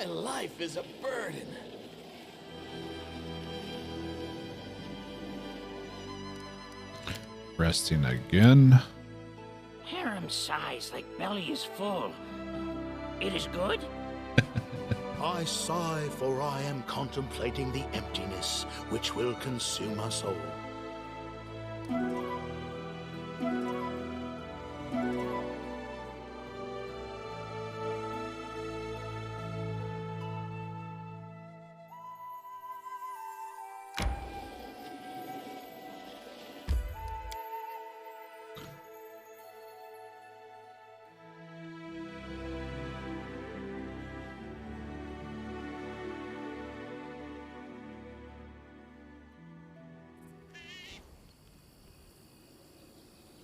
My life is a burden. Resting again. Harem sighs like belly is full. It is good? I sigh, for I am contemplating the emptiness which will consume us all.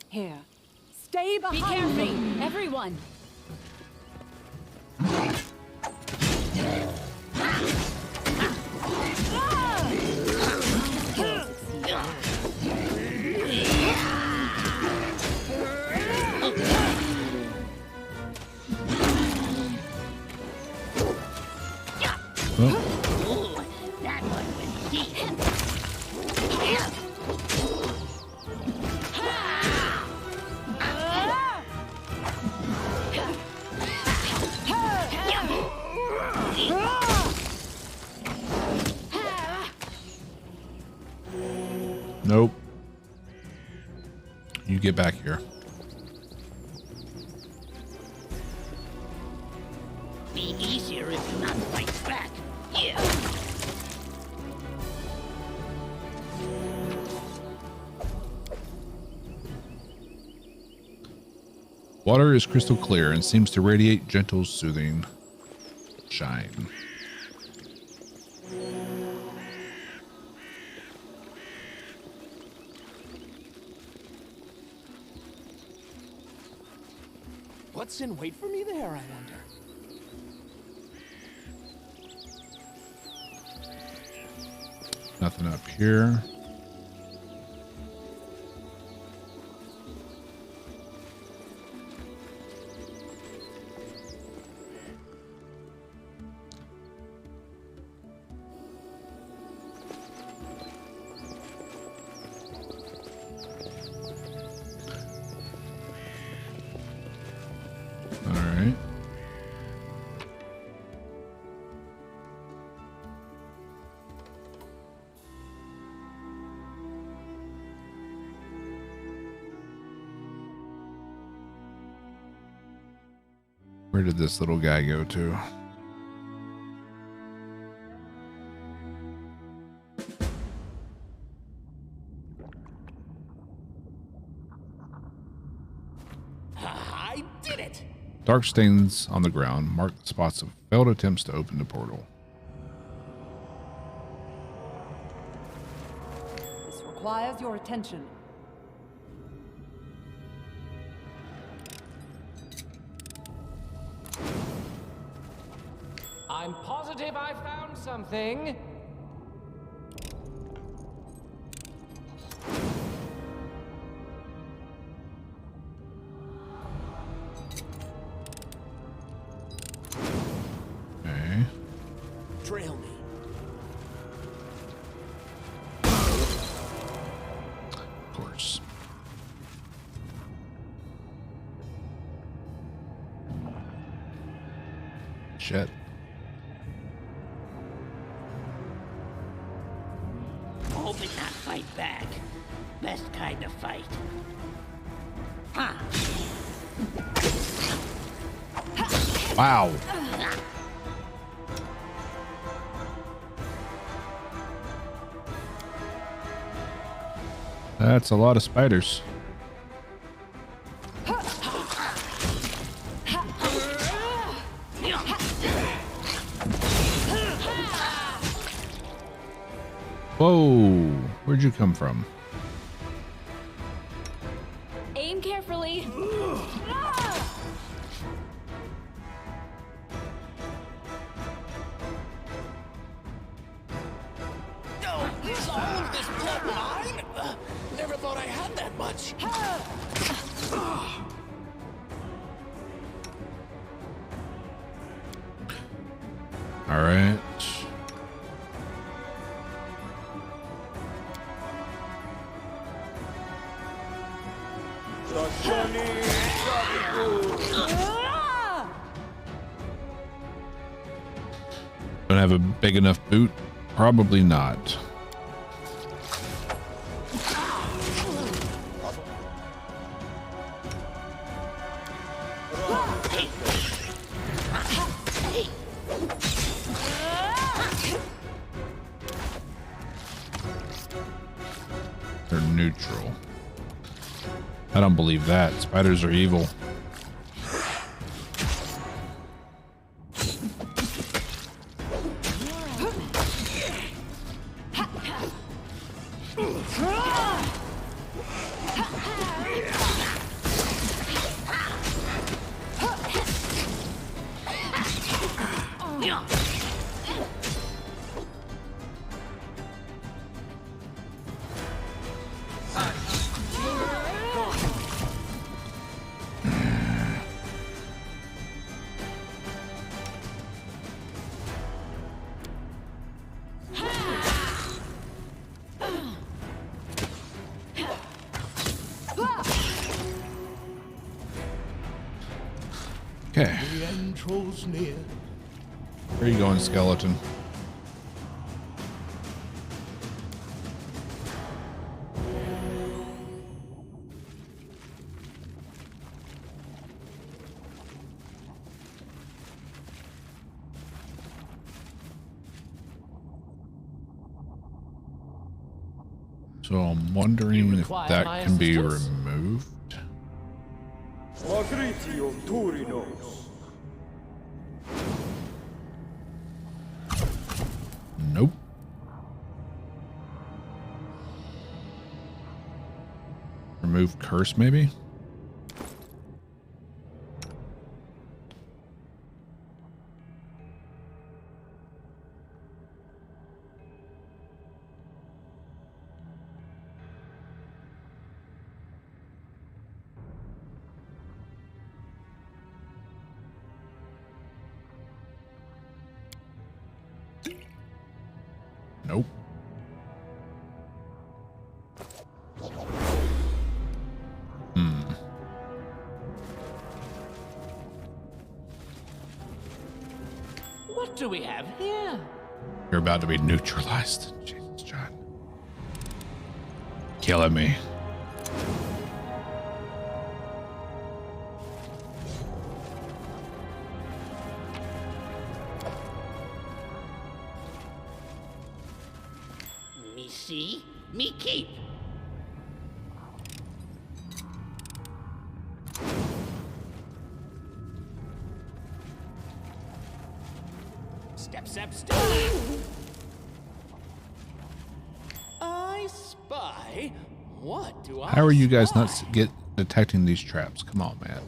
Here. Stay behind me, everyone. Ooh, that one went deep. Nope. You get back here. Be easier if you not fight back. Yeah. Water is crystal clear and seems to radiate gentle, soothing shine. What's in wait for me there, I wonder? Nothing up here. All right. Where did this little guy go to? I did it! Dark stains on the ground mark the spots of failed attempts to open the portal. This requires your attention. I'm positive I found something. Okay. Trail me. Of course. Shit. Hope it not fight back. Best kind of fight. Huh. Wow. That's a lot of spiders. Whoa, where'd you come from? Aim carefully. Oh, is all of this blood mine? Never thought I had that much. All right. Don't have a big enough boot? Probably not. They're neutral. I don't believe that. Spiders are evil. Okay. The end draws near. Where are you going, skeleton? So I'm wondering if that can be removed. Nope. Remove curse, maybe? Nope. What do we have here? You're about to be neutralized. Jesus, John. Killing me. Me see, me keep. Step, step, step. I spy. What do I How are you guys spy? not detecting these traps? Come on, man.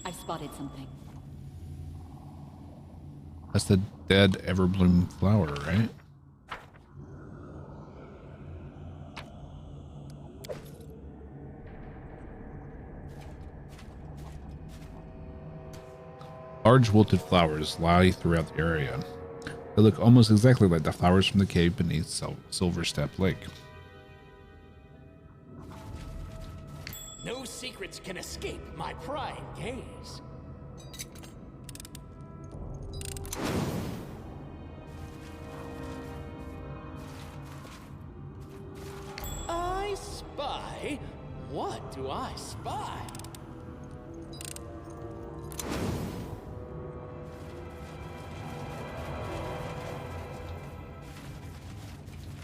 I've spotted something. That's the dead Everbloom flower, right? Large wilted flowers lie throughout the area. They look almost exactly like the flowers from the cave beneath Silverstep Lake. No secrets can escape my prying gaze. I spy. What do I spy?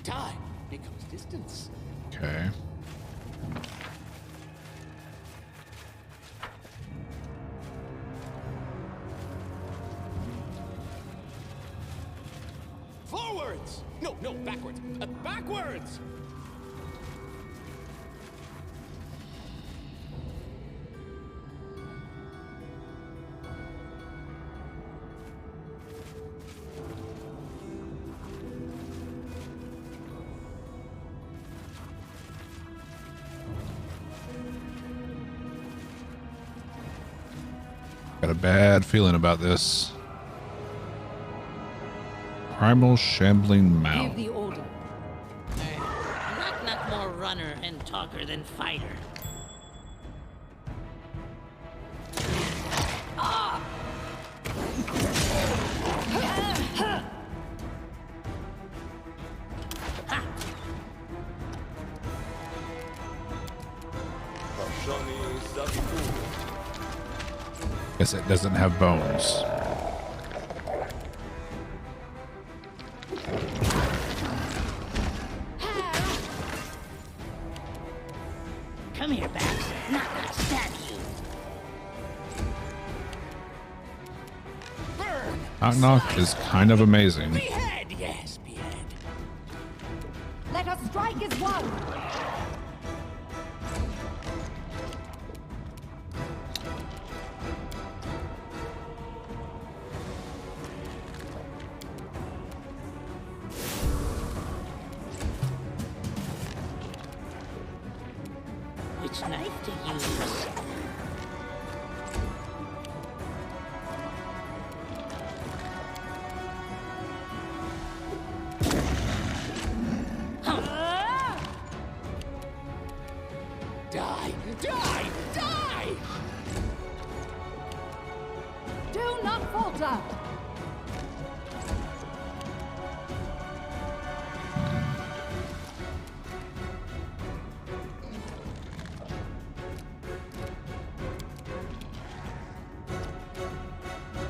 Time becomes distance. Okay. Forwards! No, no, backwards. Backwards! Got a bad feeling about this. Primal Shambling Give Mound. the order. Knock more runner and talker than fighter. Guess it doesn't have bones. Come here, Bax. Not gonna stab you. Burn! Knock Knock is kind of amazing. Behead! Yes, behead. Let us strike as one. Which knife to use? Die! Die! Die! Do not falter.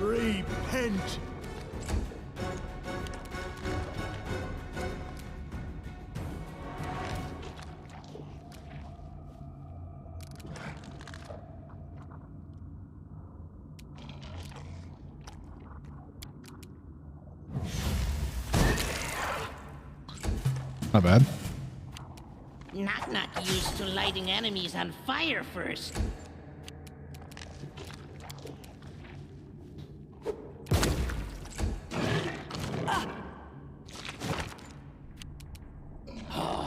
Repent! Not bad. Knock Knock used to lighting enemies on fire first.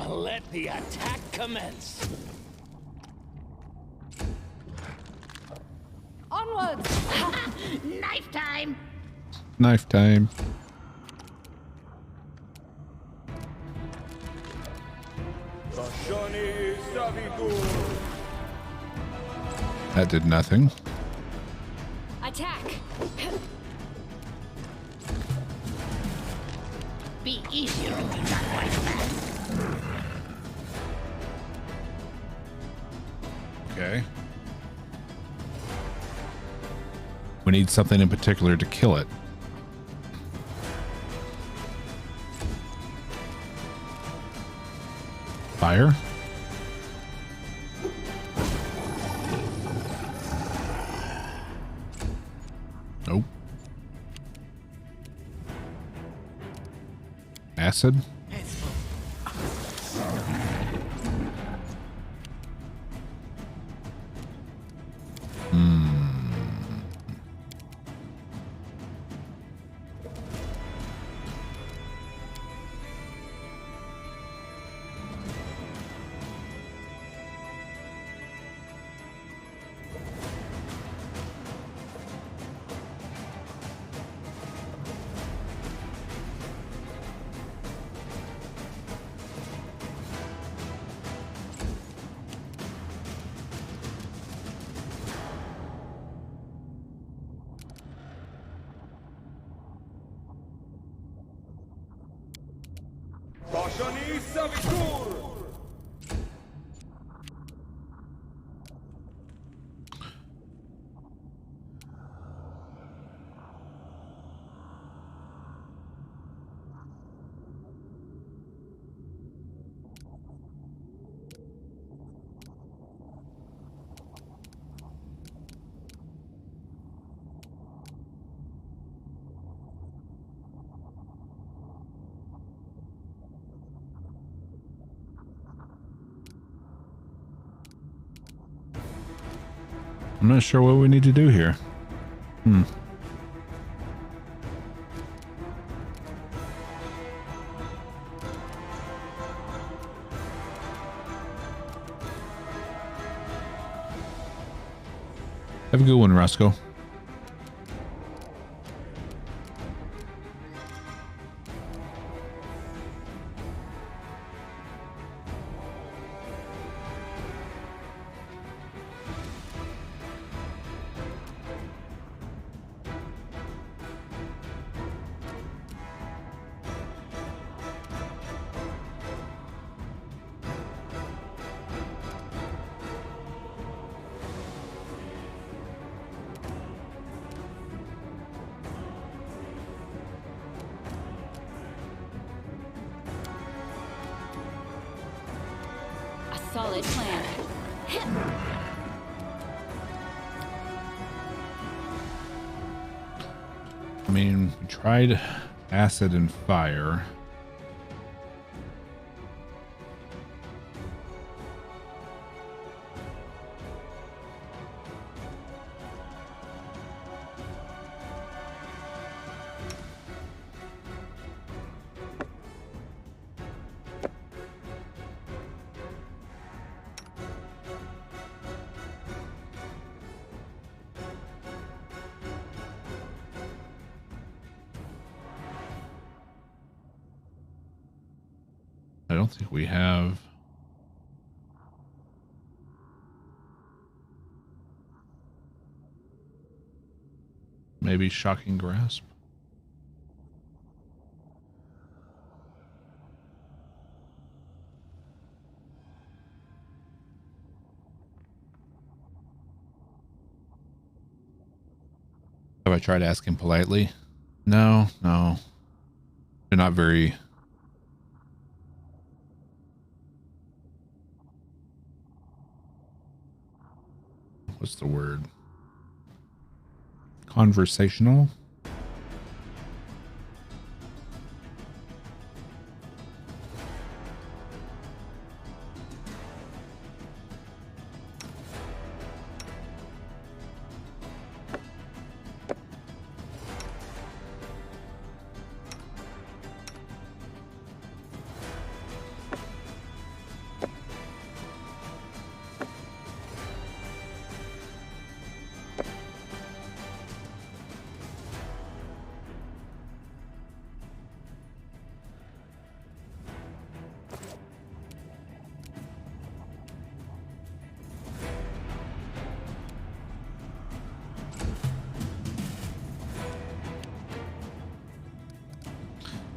Let the attack commence. Onwards. Knife time! Knife time. That did nothing. Attack. Be easier if you not fight back. Okay. We need something in particular to kill it. Fire? Nope. Acid? I'm not sure what we need to do here. Have a good one, Roscoe. solid plan. I mean, we tried acid and fire. I don't think we have. Maybe shocking grasp. Have I tried asking politely? No, no. They're not very. What's the word? Conversational?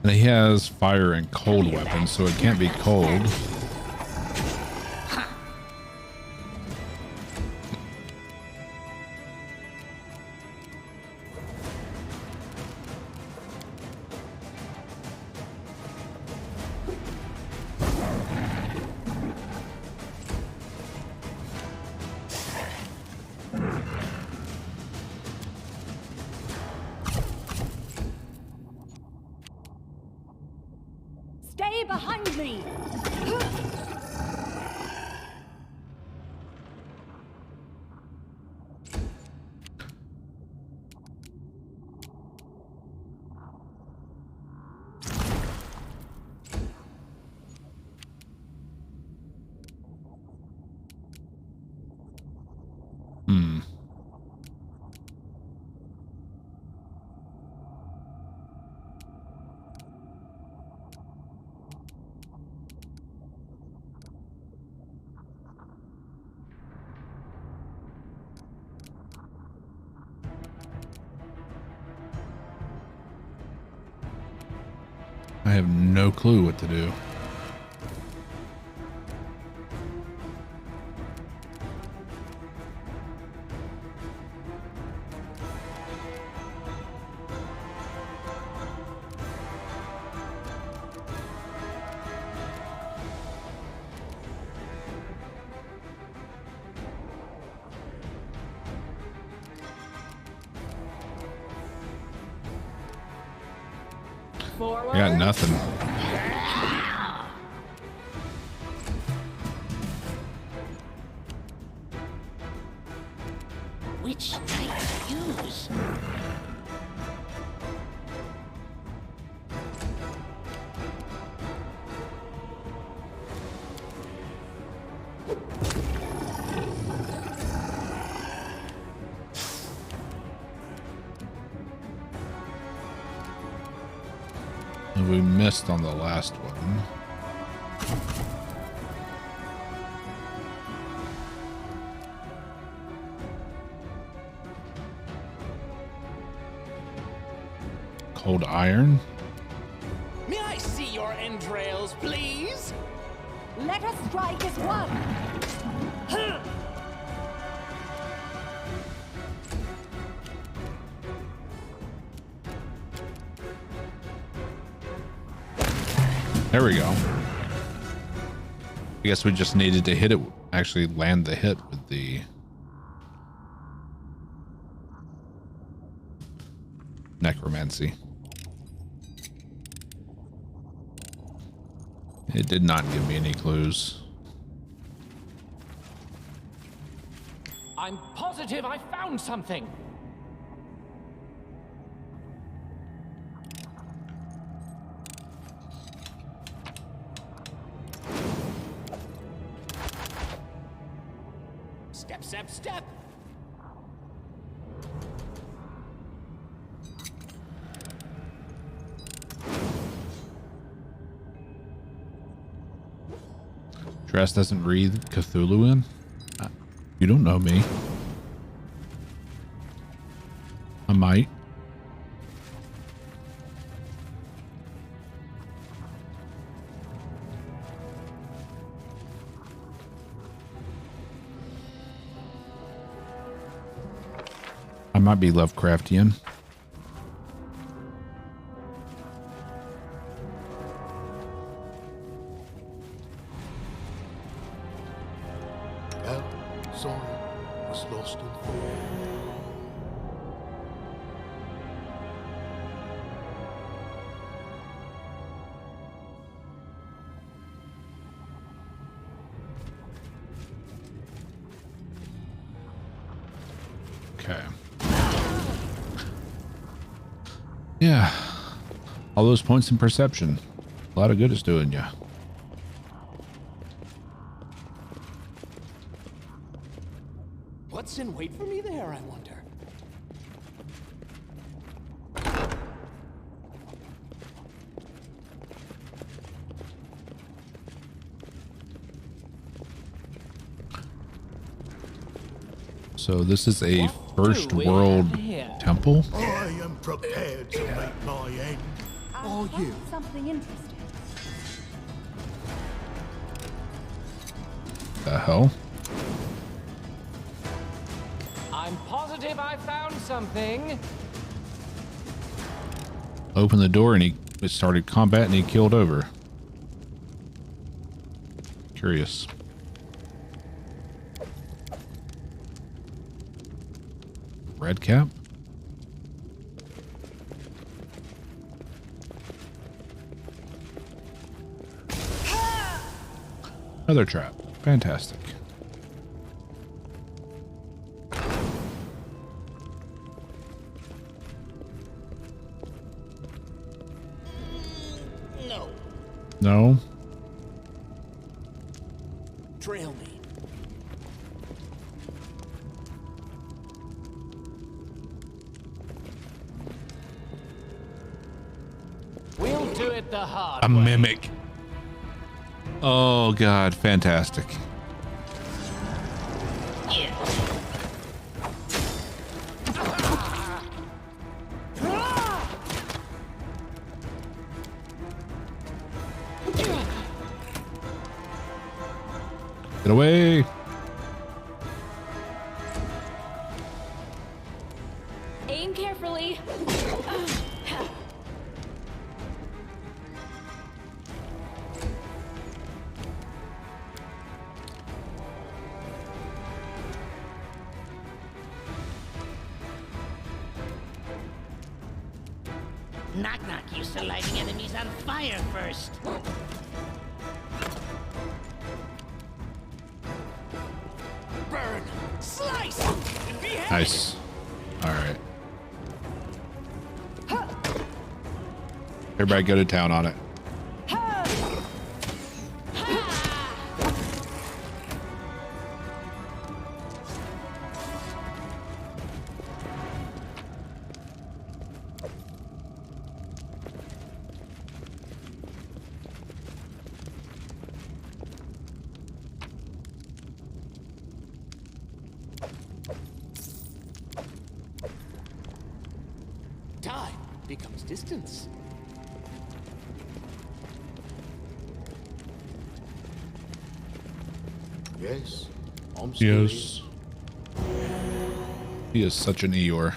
And he has fire and cold weapons, so it can't be cold. Stay behind me! I have no clue what to do. Forward. I got nothing. Which knight to use? We missed on the last one. Cold iron? May I see your entrails, please? Let us strike as one! There we go. I guess we just needed to hit it, actually land the hit with the necromancy. It did not give me any clues. I'm positive I found something. Step, step, step. Drast doesn't breathe Cthulhu in? You don't know me. I might. I might be Lovecraftian. Oh, sorry, was lost in thought. Okay. Yeah. All those points in perception. A lot of good it's doing you. What's in wait for me there, I wonder? So this is a What first do we world have here? temple. I am prepared to meet my end. Are you? Something interesting. The hell? I'm positive I found something. Opened the door and he started combat and he killed over. Curious. Red cap? Another trap. Fantastic. No. No. Trail me. We'll do it the hard A way. mimic. Oh god, fantastic. Get away. Aim carefully. Knock Knock used to lighting enemies on fire first. Burn. Slice. And behead. Nice. All right. Everybody go to town on it. Time becomes distance. Yes, I'm still Yes. He is such an Eeyore.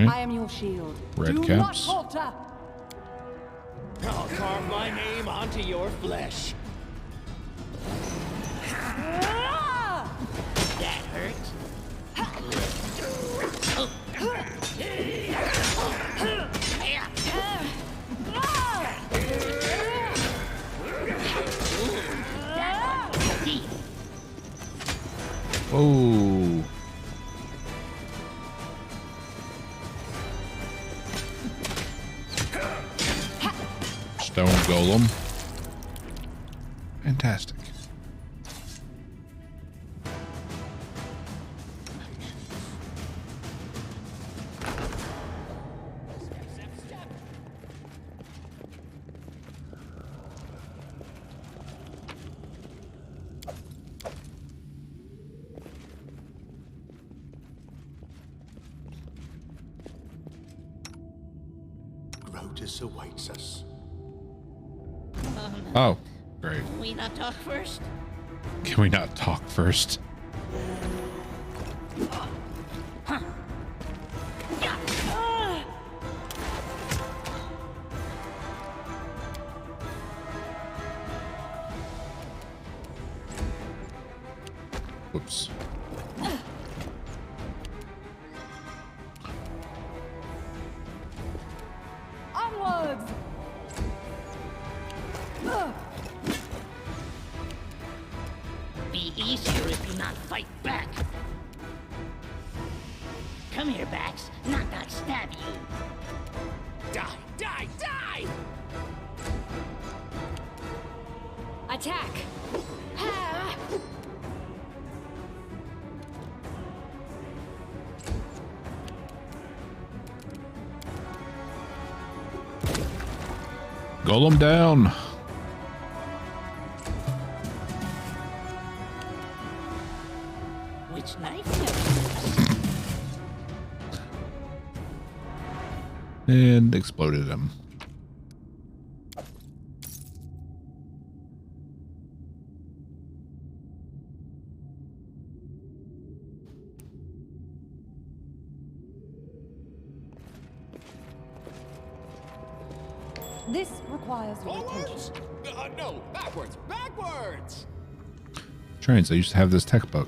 I am your shield. Red Do caps. not falter. I'll carve my name onto your flesh. That hurts. Oh. Stone golem. Fantastic. Grotus awaits us. Oh, great. Can we not talk first? Can we not talk first? Whoops. Onwards. Be easier if you not fight back. Come here, Bax. Not stab you. Die, die, die! Attack! Ah! Golem down. Which knife? And exploded him. This requires your attention. Forwards? No, backwards, backwards! Trains. I used to have this textbook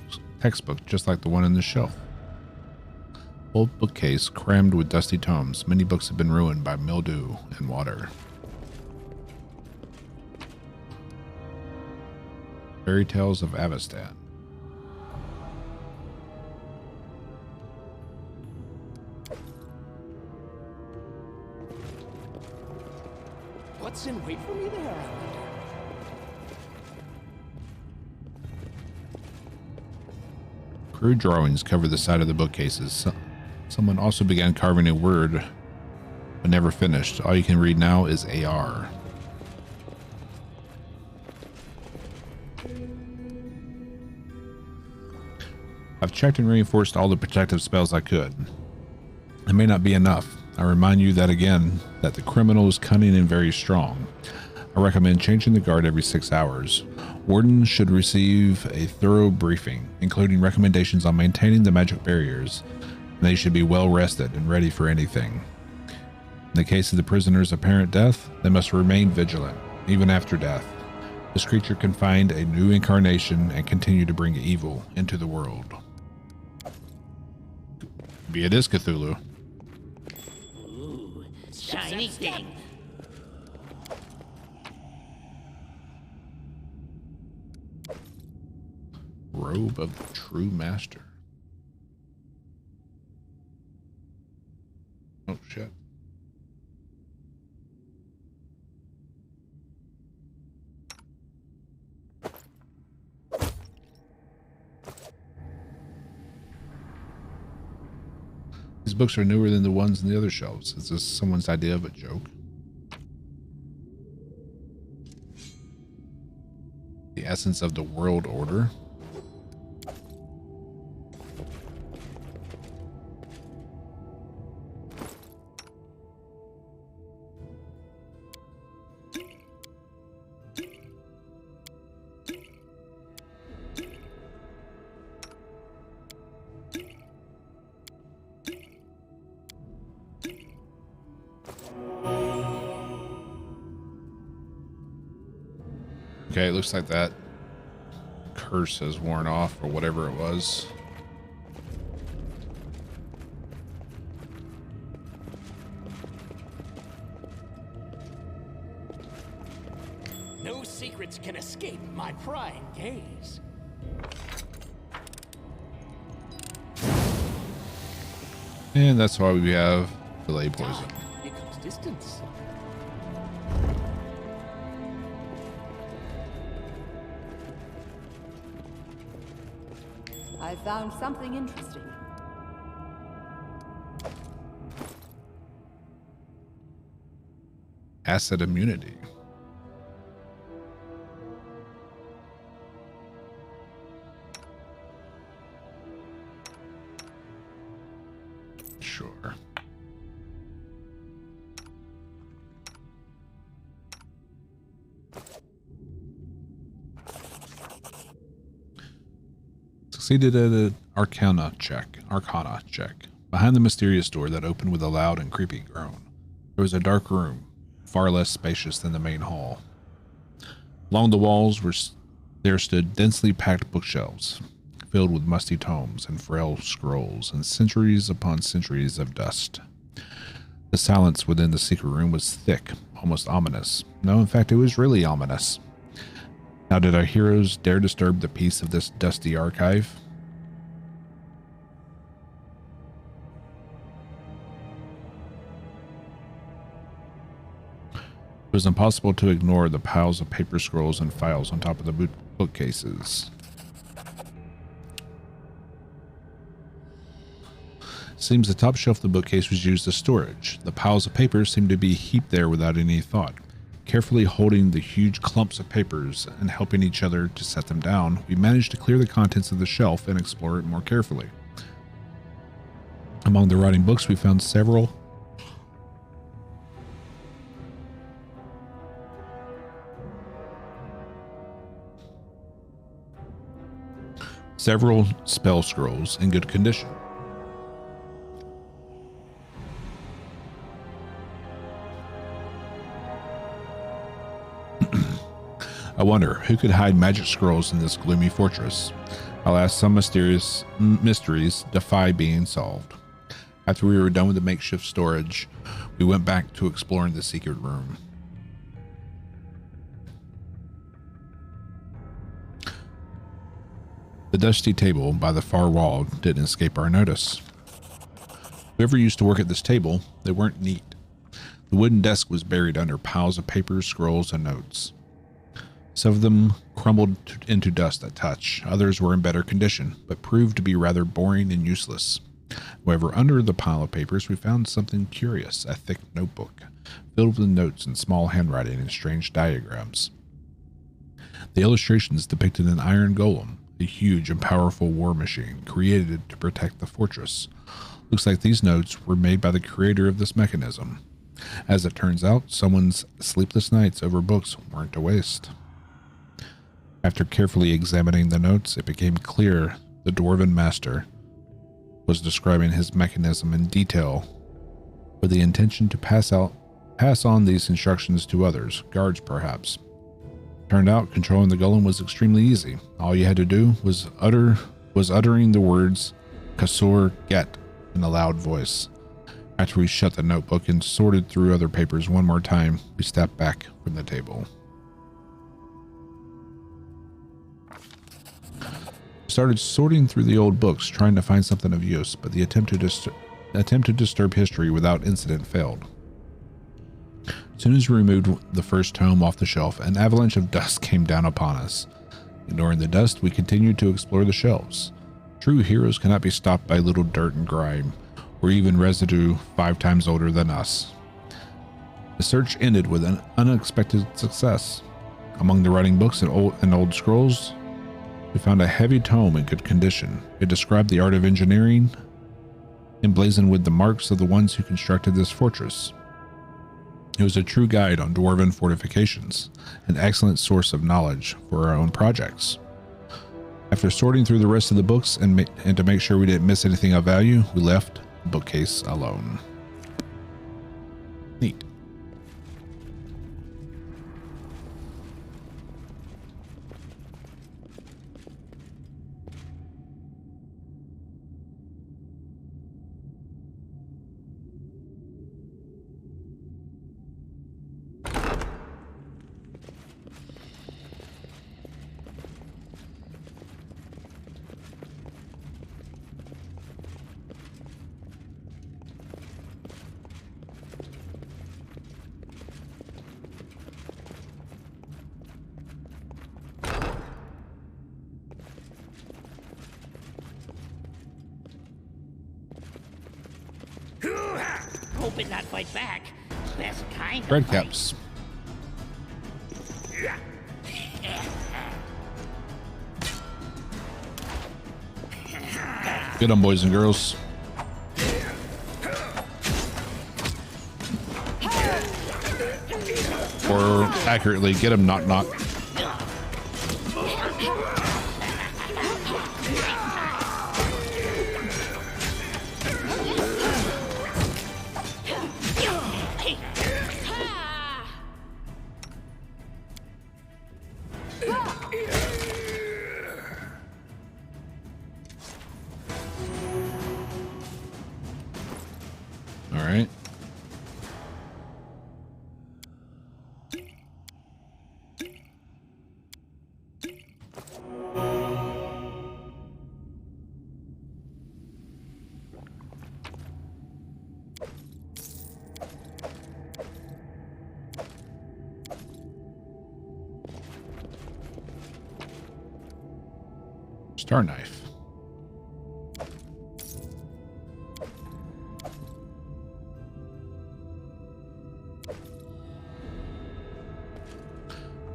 just like the one in the shelf. Old bookcase crammed with dusty tomes. Many books have been ruined by mildew and water. Fairy Tales of Avastan. What's in wait for me there, I wonder? Crude drawings cover the side of the bookcases. Someone also began carving a word, but never finished. All you can read now is AR. I've checked and reinforced all the protective spells I could. It may not be enough. I remind you that again, that the criminal is cunning and very strong. I recommend changing the guard every 6 hours. Wardens should receive a thorough briefing, including recommendations on maintaining the magic barriers. And they should be well rested and ready for anything. In the case of the prisoner's apparent death, they must remain vigilant, even after death. This creature can find a new incarnation and continue to bring evil into the world. Be it is Cthulhu. Ooh, shiny thing. Robe of the True Master. Oh shit. These books are newer than the ones in the other shelves. Is this someone's idea of a joke? The essence of the world order. Okay, it looks like that curse has worn off, or whatever it was. No secrets can escape my prying gaze. And that's why we have delay poison. Time becomes distance. I found something interesting. Acid immunity. Sure. Succeeded at an Arcana check. Behind the mysterious door that opened with a loud and creepy groan, there was a dark room, far less spacious than the main hall. Along the walls there stood densely packed bookshelves, filled with musty tomes and frail scrolls and centuries upon centuries of dust. The silence within the secret room was thick, almost ominous. No, in fact, it was really ominous. Now, did our heroes dare disturb the peace of this dusty archive? It was impossible to ignore the piles of paper scrolls and files on top of the bookcases. Seems the top shelf of the bookcase was used as storage. The piles of papers seemed to be heaped there without any thought. Carefully holding the huge clumps of papers and helping each other to set them down, we managed to clear the contents of the shelf and explore it more carefully. Among the writing books, we found several spell scrolls in good condition. I wonder who could hide magic scrolls in this gloomy fortress. Alas, some mysterious mysteries defy being solved. After we were done with the makeshift storage, we went back to exploring the secret room. The dusty table by the far wall didn't escape our notice. Whoever used to work at this table, they weren't neat. The wooden desk was buried under piles of papers, scrolls, and notes. Some of them crumbled into dust at touch. Others were in better condition, but proved to be rather boring and useless. However, under the pile of papers, we found something curious, a thick notebook, filled with notes in small handwriting and strange diagrams. The illustrations depicted an iron golem, a huge and powerful war machine created to protect the fortress. Looks like these notes were made by the creator of this mechanism. As it turns out, someone's sleepless nights over books weren't a waste. After carefully examining the notes, it became clear the Dwarven Master was describing his mechanism in detail with the intention to pass on these instructions to others, guards perhaps. Turned out controlling the golem was extremely easy. All you had to do was uttering the words Kasor Get in a loud voice. After we shut the notebook and sorted through other papers one more time, we stepped back from the table. Started sorting through the old books, trying to find something of use, but the attempt to disturb history without incident failed. As soon as we removed the first tome off the shelf, an avalanche of dust came down upon us. Ignoring the dust, we continued to explore the shelves. True heroes cannot be stopped by little dirt and grime, or even residue 5 times older than us. The search ended with an unexpected success. Among the writing books and old scrolls, we found a heavy tome in good condition. It described the art of engineering, emblazoned with the marks of the ones who constructed this fortress. It was a true guide on dwarven fortifications, an excellent source of knowledge for our own projects. After sorting through the rest of the books and to make sure we didn't miss anything of value, we left the bookcase alone. Neat. hoping not fight back. Best kind Red of fight. caps. Get them, boys and girls. Or accurately, get them, knock knock. All right. Star knife.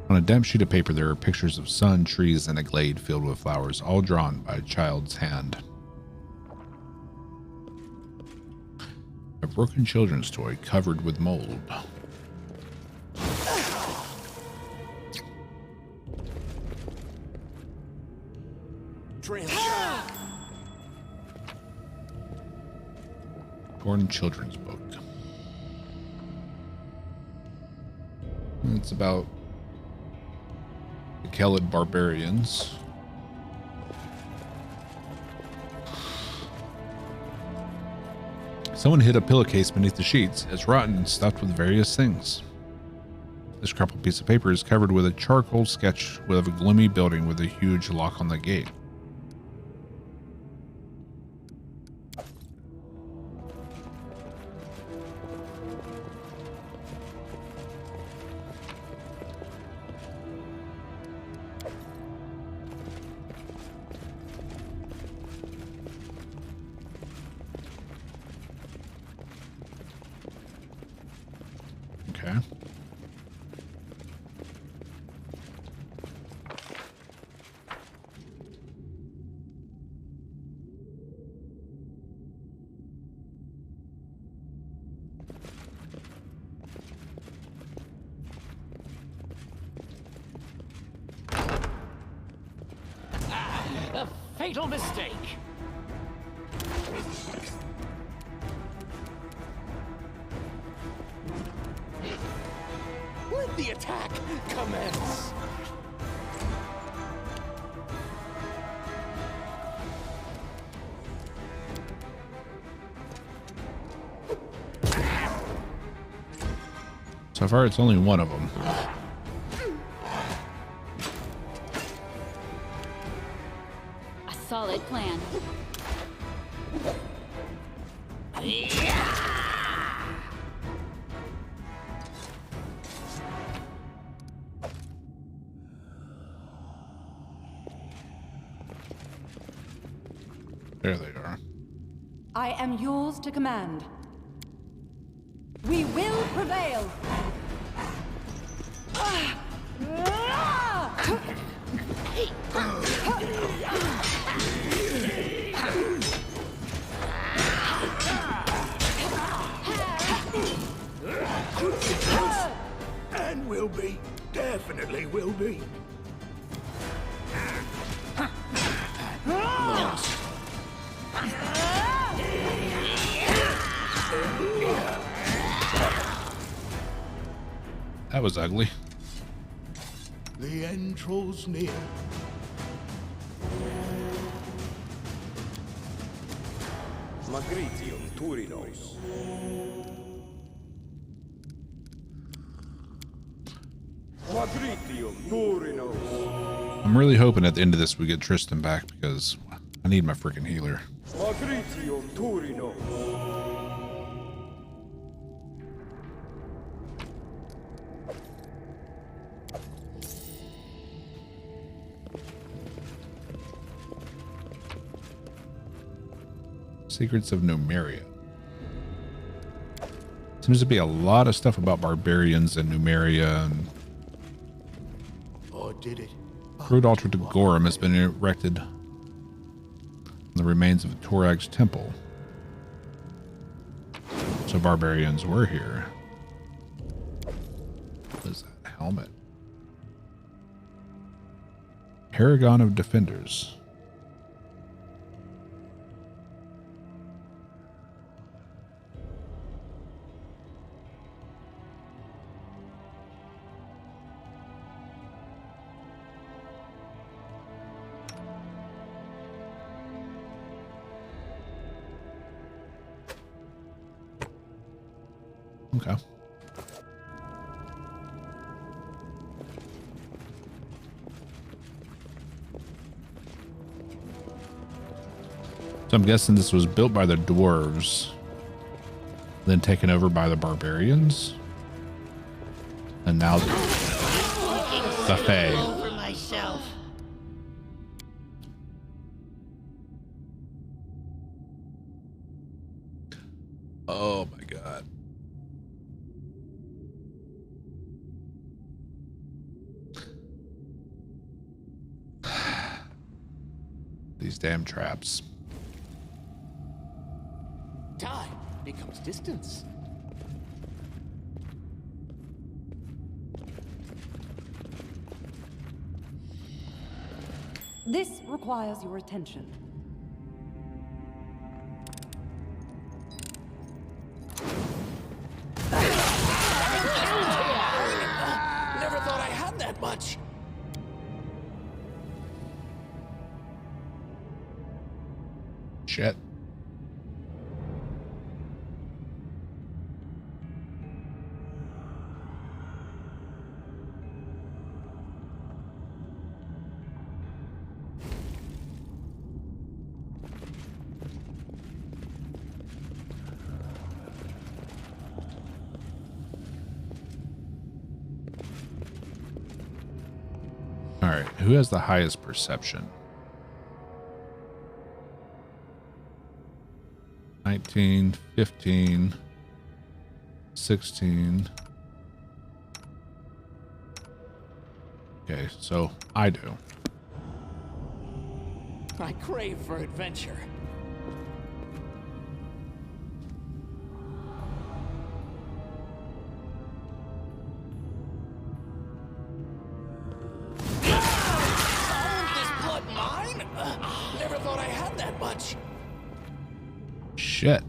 On a damp sheet of paper, there are pictures of sun, trees, and a glade filled with flowers, all drawn by a child's hand. A broken children's toy covered with mold. Torn children's book. It's about the Kelid barbarians. Someone hid a pillowcase beneath the sheets. It's rotten and stuffed with various things. This crumpled piece of paper is covered with a charcoal sketch of a gloomy building with a huge lock on the gate. Okay. A fatal mistake. Let the attack commence. So far, it's only one of them. A solid plan. There they are. I am yours to command. We will prevail. And will be. Definitely will be. That was ugly. The end draws near. Magritium Turinos. Magritium Turinos. I'm really hoping at the end of this we get Tristan back because I need my freaking healer. Magritium Turinos. Secrets of Numeria. Seems to be a lot of stuff about barbarians in Numeria, and Or did it? crude altar to Gorum has been erected on the remains of Torag's temple. So barbarians were here. What is that helmet? Paragon of Defenders. Okay. So I'm guessing this was built by the dwarves, then taken over by the barbarians, and now the Fae. For myself. Oh my god. These damn traps. Time becomes distance. This requires your attention. Never thought I had that much. Shit. All right, who has the highest perception? 19, 15, 16. Okay, so I do. I crave for adventure. Never thought I had that much. Shit.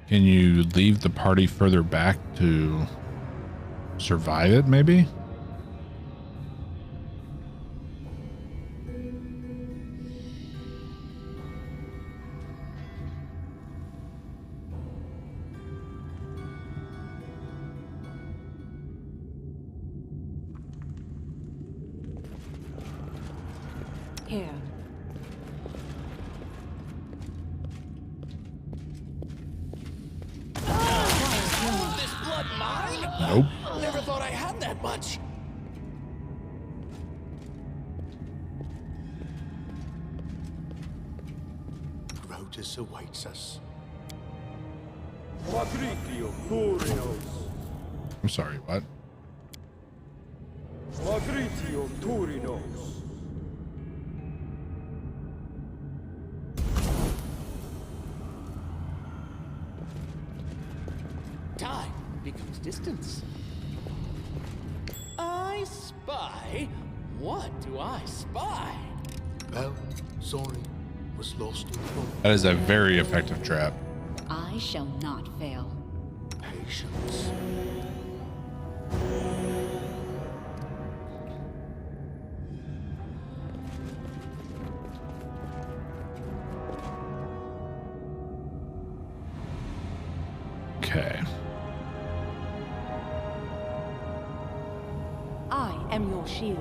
Can you leave the party further back to survive it, maybe? Here. This blood mine? Nope. Never thought I had that much. Rotus awaits us. Patritium Turinos. I'm sorry, what? Patritium Turinos. Time becomes distance. I spy. What do I spy? Well, sorry, was lost in thought. That is a very effective trap. I shall not fail. Patience. Okay. I am your shield.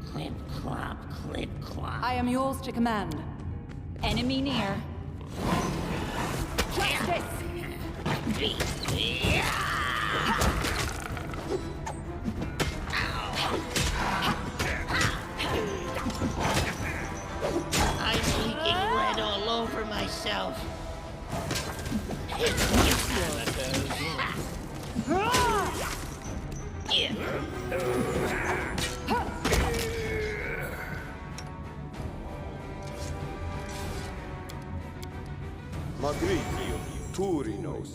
Clip clop, clip clop. I am yours to command. Enemy near. Justice! I'm leaking red all over myself. Magritio, Turinos.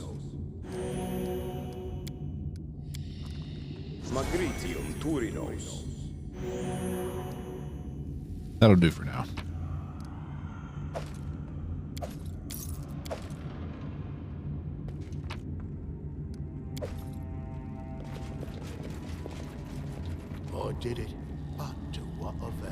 Magritium Turinos. That'll do for now. I did it, but to what avail?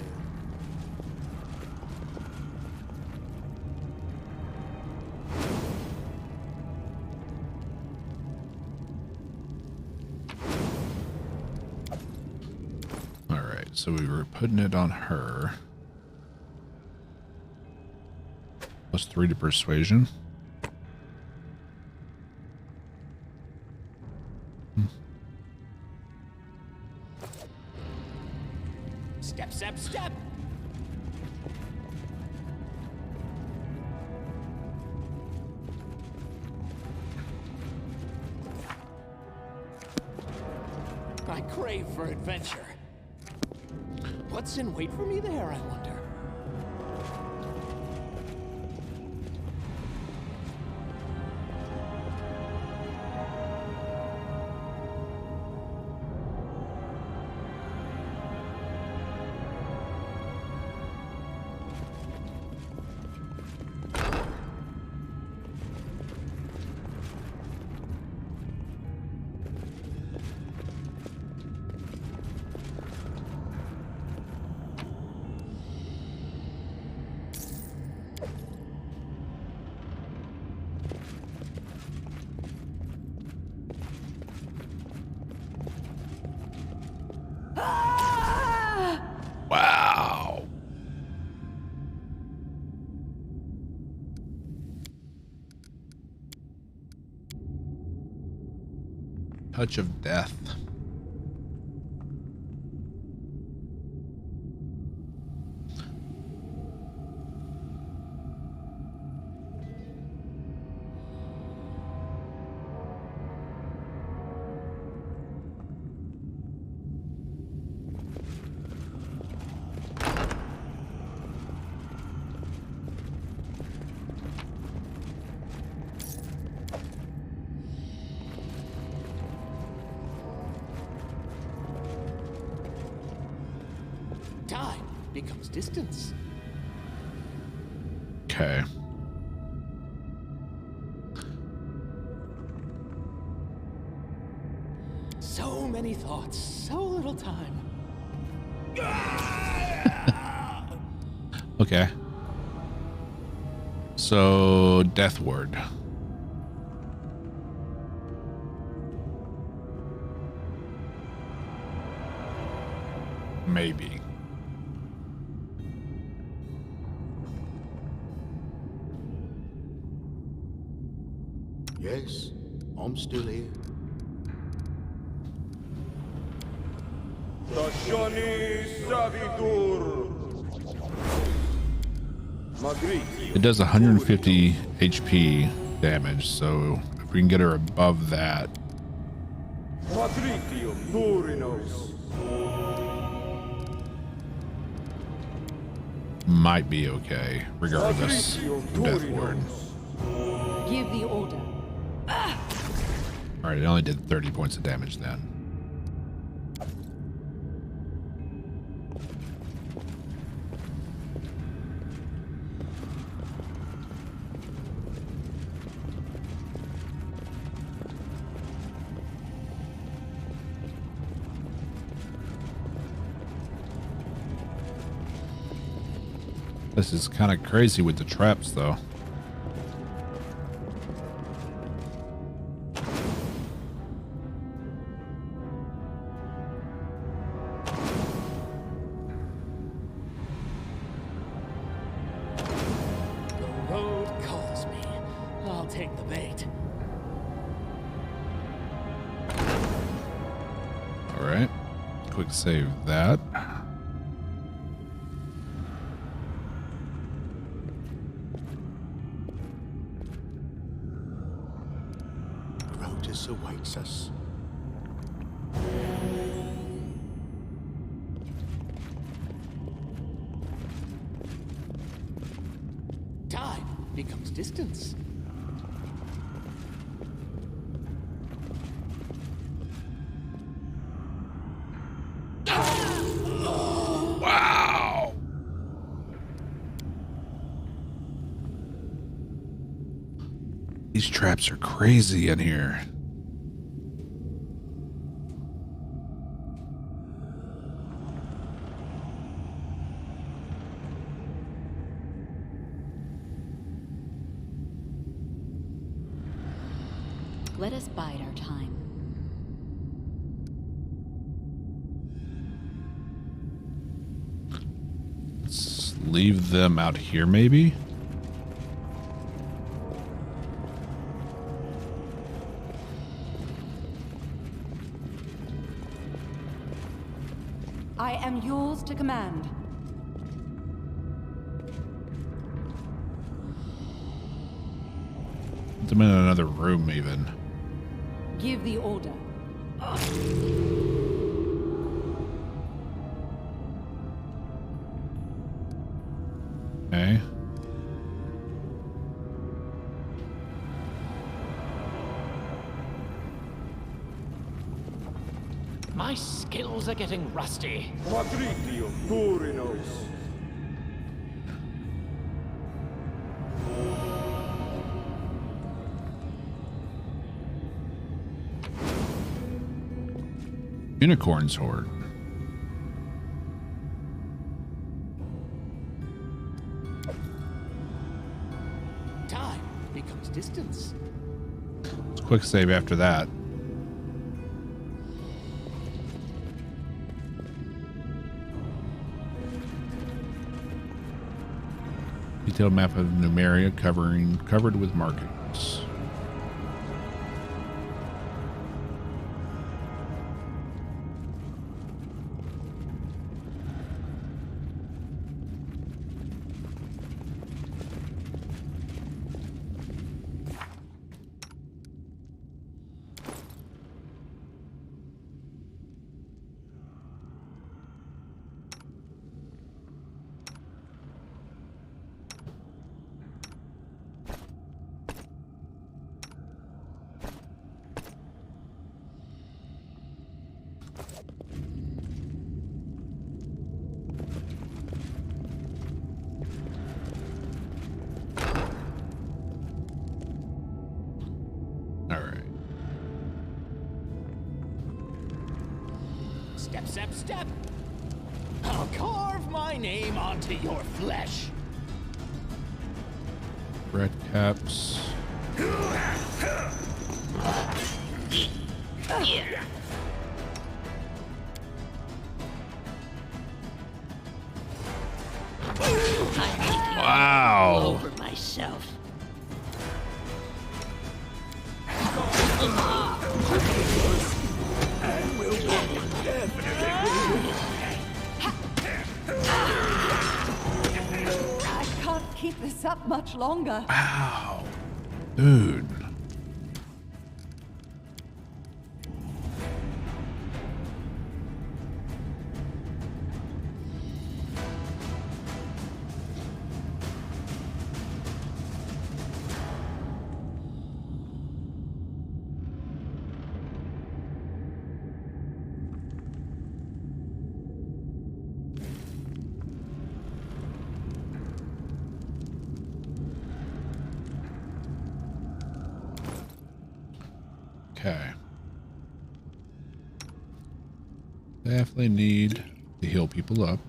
All right, so we were putting it on her. +3 to persuasion. Step, step, step! I crave for adventure. What's in wait for me there, I wonder? Wow. Touch of death. Time becomes distance. Okay. So many thoughts, so little time. Okay. So, death word. Maybe. Yes, I'm still here. Tashani Savitur. Magritio. It does 150 HP damage, so if we can get her above that. Magritium Turinos. Might be okay, regardless of death word. Give the order. Alright, it only did 30 points of damage then. This is kind of crazy with the traps, though. The road calls me. I'll take the bait. All right, quick save that. justice awaits us. Time becomes distance. Wow. These traps are crazy in here. Let us bide our time. Let's leave them out here, maybe? I am yours to command. Put them in another room, even. Give the order. Okay. My skills are getting rusty. Patricium Turinos. Unicorn's Horde. Time becomes distance. It's a quick save after that. Detailed map of Numeria covered with markings. Step, step, step. I'll carve my name onto your flesh. Red caps. Wow. Over myself. I can't keep this up much longer. Wow. Dude. Okay. Definitely need to heal people up.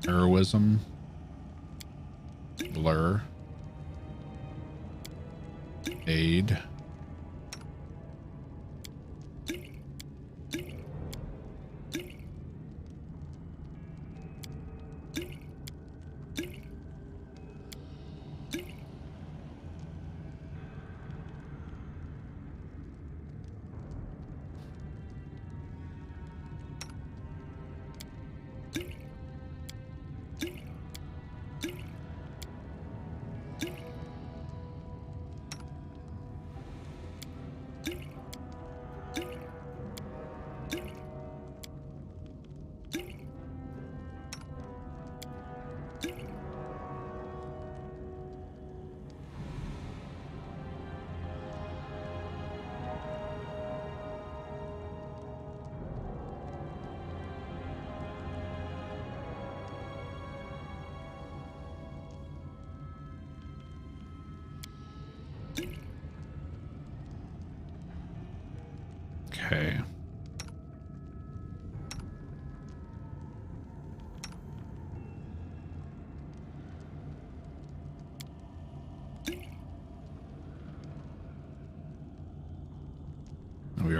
Heroism. Blur. Aid.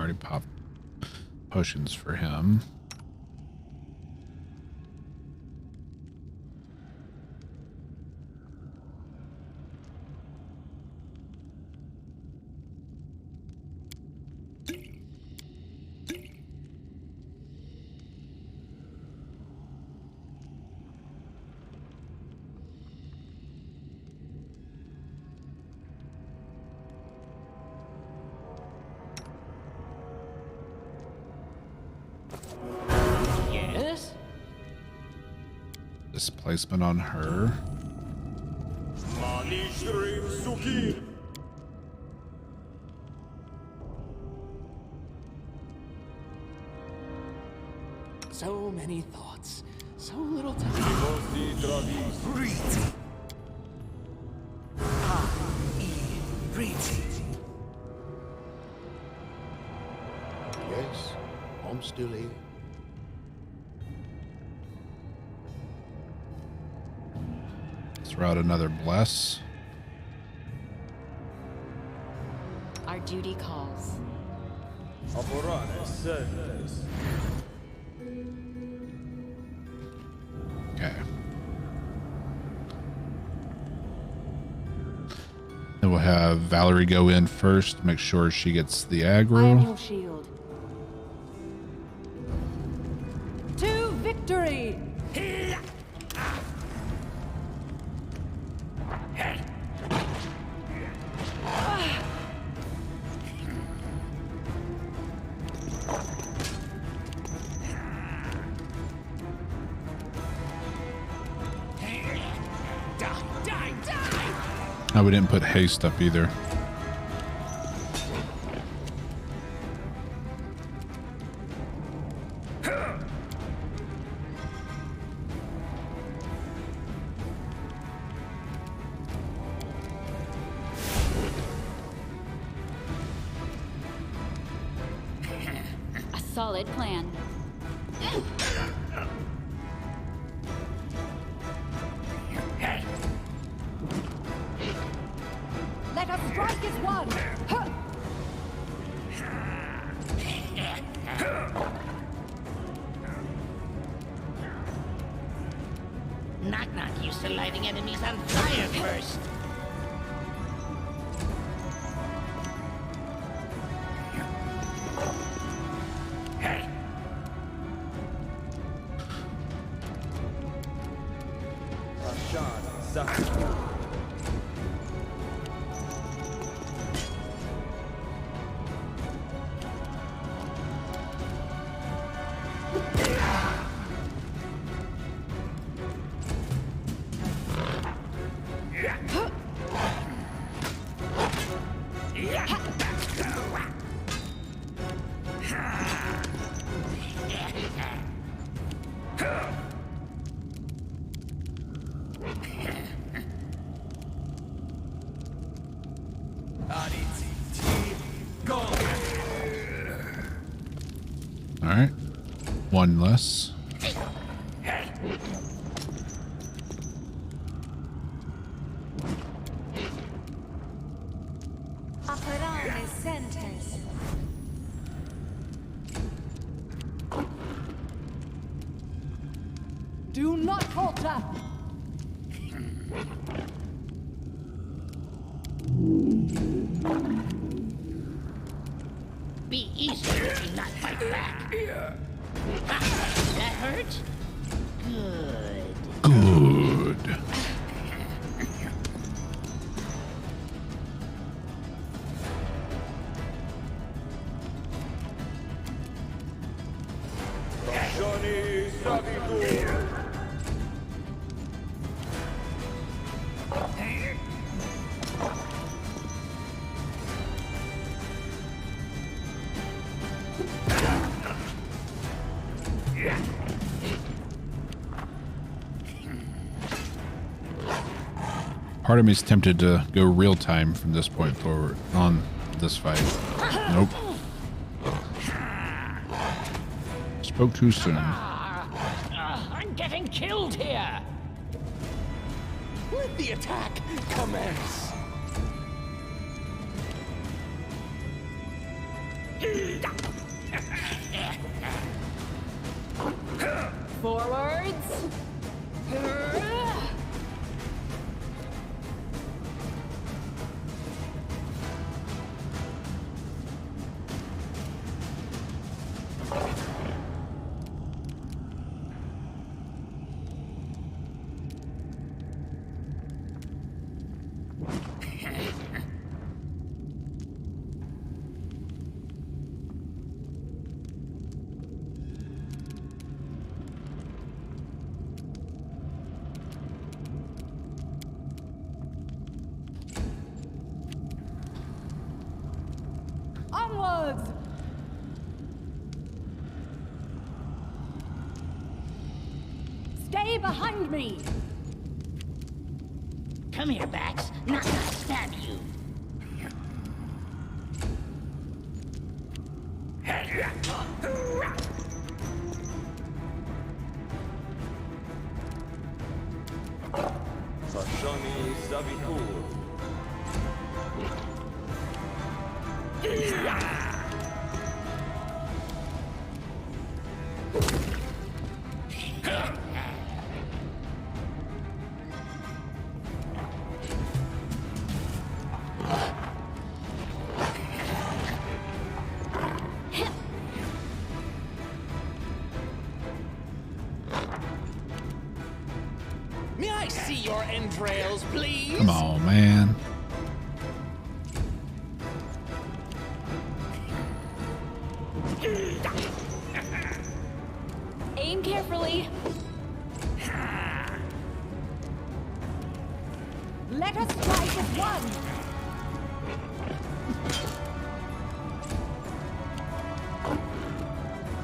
already popped potions for him. Yes? Displacement on her. So many thoughts, so little time. Yes, I'm still here. Throw out another bless. Our duty calls. Okay. Then we'll have Valerie go in first, make sure she gets the I am aggro. your shield. To victory! Oh, we didn't put haste up either. A solid plan. Let us strike as one! Huh. Knock used to lighting enemies on fire first. All right. One less. Do not falter! Be easier if you not fight back. That hurt? Good. Good. Part of me is tempted to go real time from this point forward on this fight. Nope. Spoke too soon. I'm getting killed here. Let the attack commence. Forwards. Onwards! Stay behind me! Come here, Bax. Not gonna stab you. Sashani Zavitur. May I see your entrails, please? Come on, man. Aim carefully. Let us strike as one!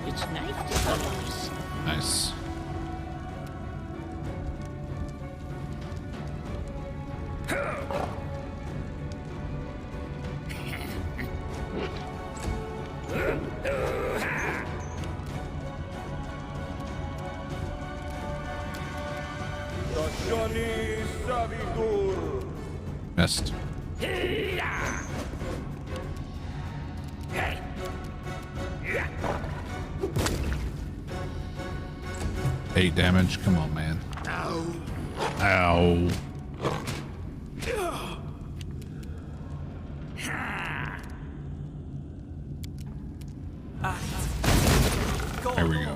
It's nice to close. Nice. Sashani Zavitur. Missed. 8 damage. Come on, man. Ow. There we go.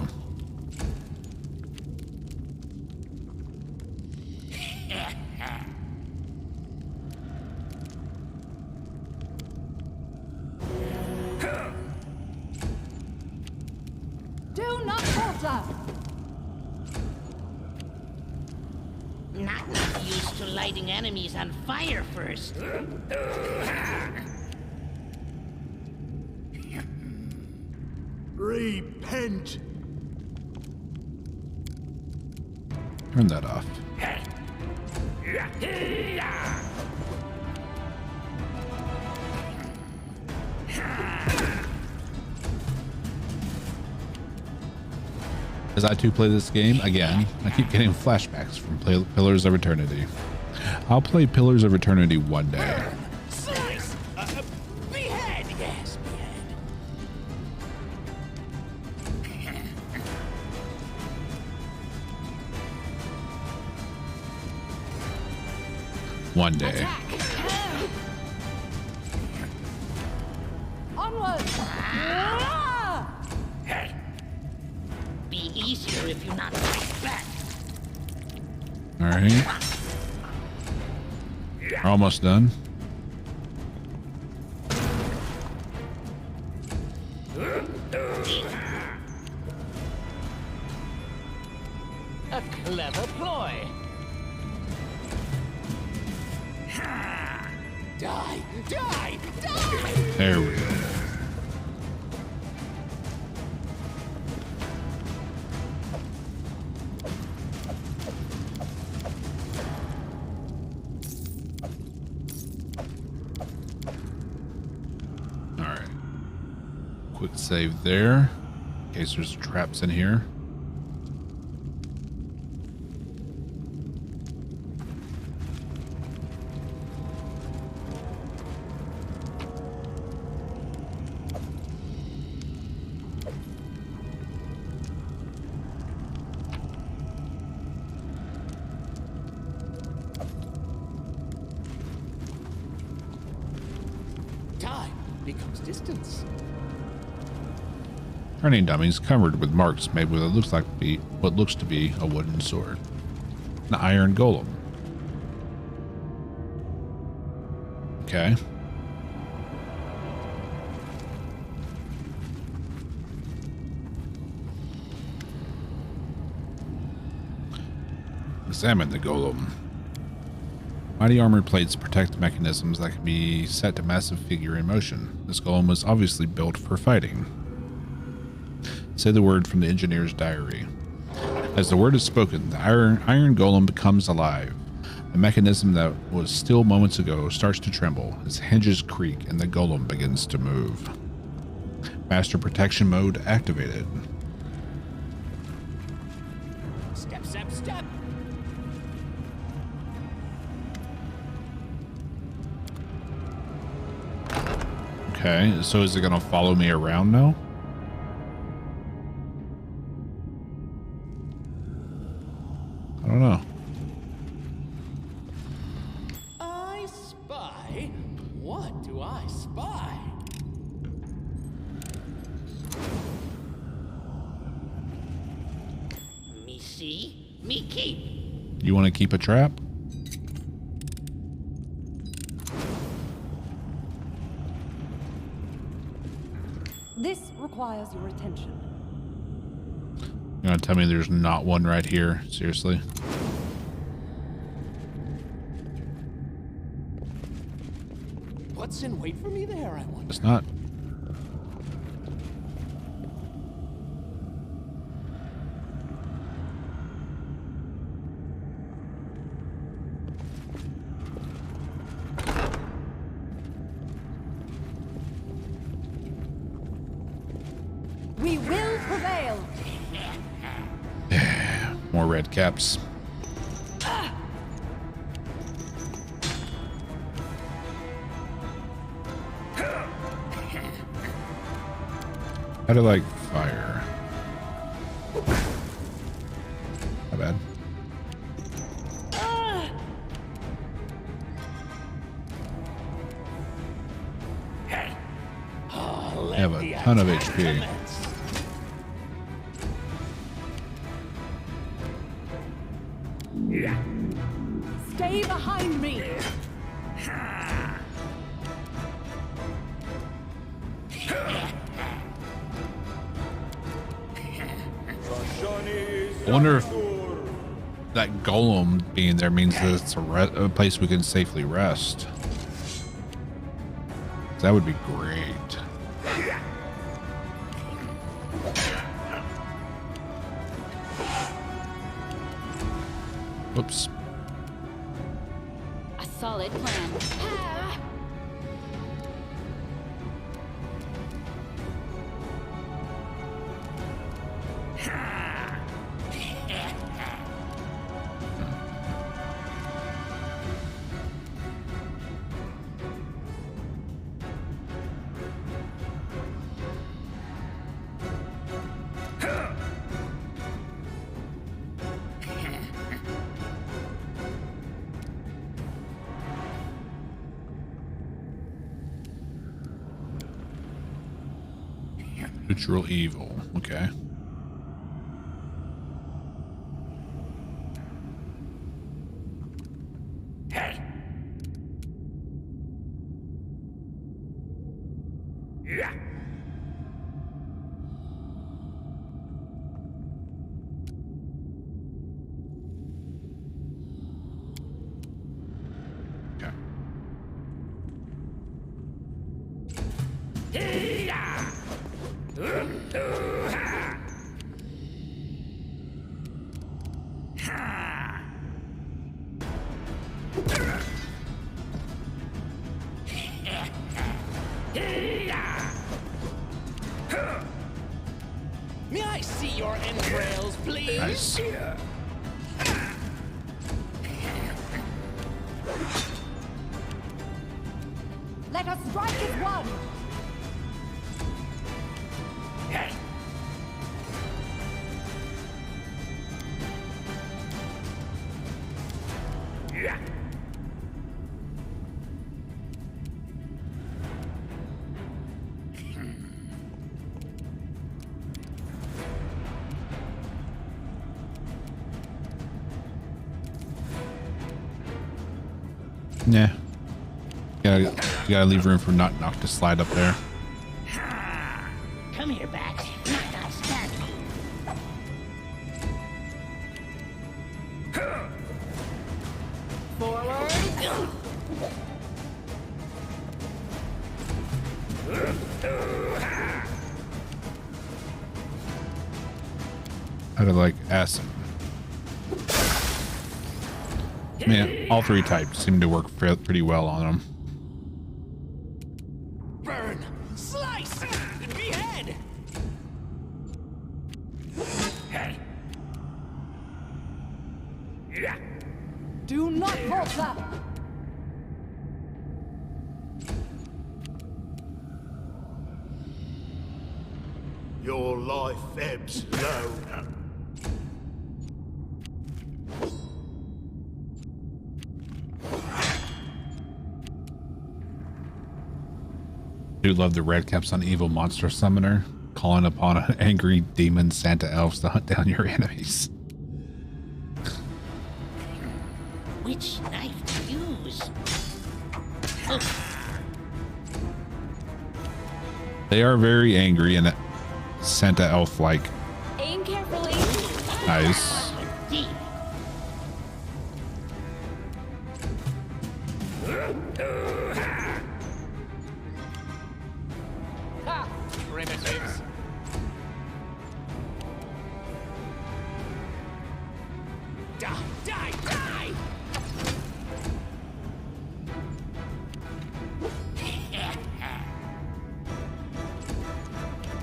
Do not falter! Not used to lighting enemies on fire first. Repent! Turn that off. As I too play this game again, I keep getting flashbacks from Pillars of Eternity. I'll play Pillars of Eternity one day. Slice! Behead! Yes, behead. One day. Onwards! Ah! Be easier if you not fight back. All right. We're almost done. A clever ploy. Die! Die! Die! There we go. All right. Quick save there, in case there's traps in here. becomes distance. Training dummies covered with marks made with what looks to be a wooden sword. An iron golem. Okay. Examine the golem. Mighty armored plates protect mechanisms that can be set to massive figure in motion. This golem was obviously built for fighting. Say the word from the engineer's diary. As the word is spoken, the iron golem becomes alive. The mechanism that was still moments ago starts to tremble. Its hinges creak and the golem begins to move. Master protection mode activated. Step, step, step. Okay, so is it going to follow me around now? I don't know. I spy? What do I spy? Me see, me keep. You want to keep a trap? This requires your attention. You're going to tell me there's not one right here? Seriously? What's in wait for me there, I wonder? It's not. We will prevail. More red caps. How do I like fire? Not bad. I have a ton of HP. Stay behind me. I wonder if that golem being there means that it's a place we can safely rest. That would be great. Oops. A solid plan. Neutral evil. Okay. May I see your entrails, please? Nice. Let us strike as one. Nah. You gotta leave room for Knock Knock to slide up there. Come here, Bax. Knock Knock stabbed me. Forward. Out of like acid. Man, all three types seem to work pretty well on them. Burn! Slice! Behead! Do not falter. Your life ebbs low. I do love the red caps on Evil Monster Summoner, calling upon an angry demon Santa elves to hunt down your enemies. Which knife to use? They are very angry and Santa elf-like. Aim carefully. Nice. Deep. Ha! Primitives. Die! Die! Die!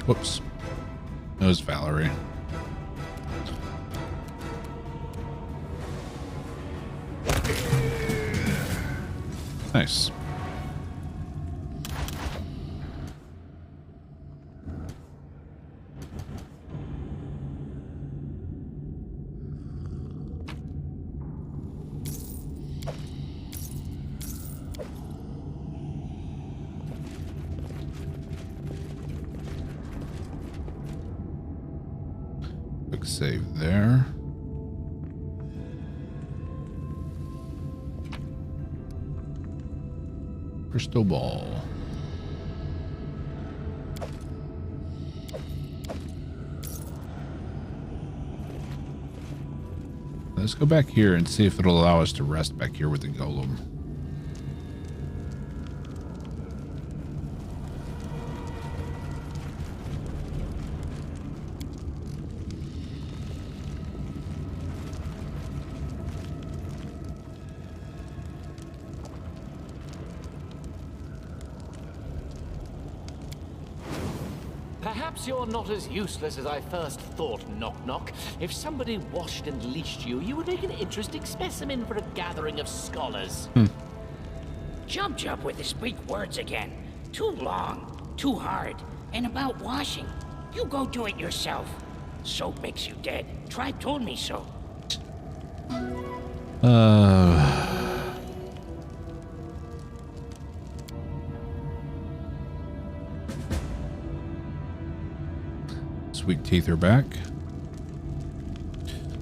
Whoops. That was Valerie. Nice. Quick save there. Crystal ball. Let's go back here and see if it'll allow us to rest back here with the golem. Perhaps you're not as useless as I first thought, Knock Knock. If somebody washed and leashed you, you would make an interesting specimen for a gathering of scholars. Jump with his big words again. Too long, too hard, and about washing. You go do it yourself. Soap makes you dead. Tribe told me so. Sweet teeth are back.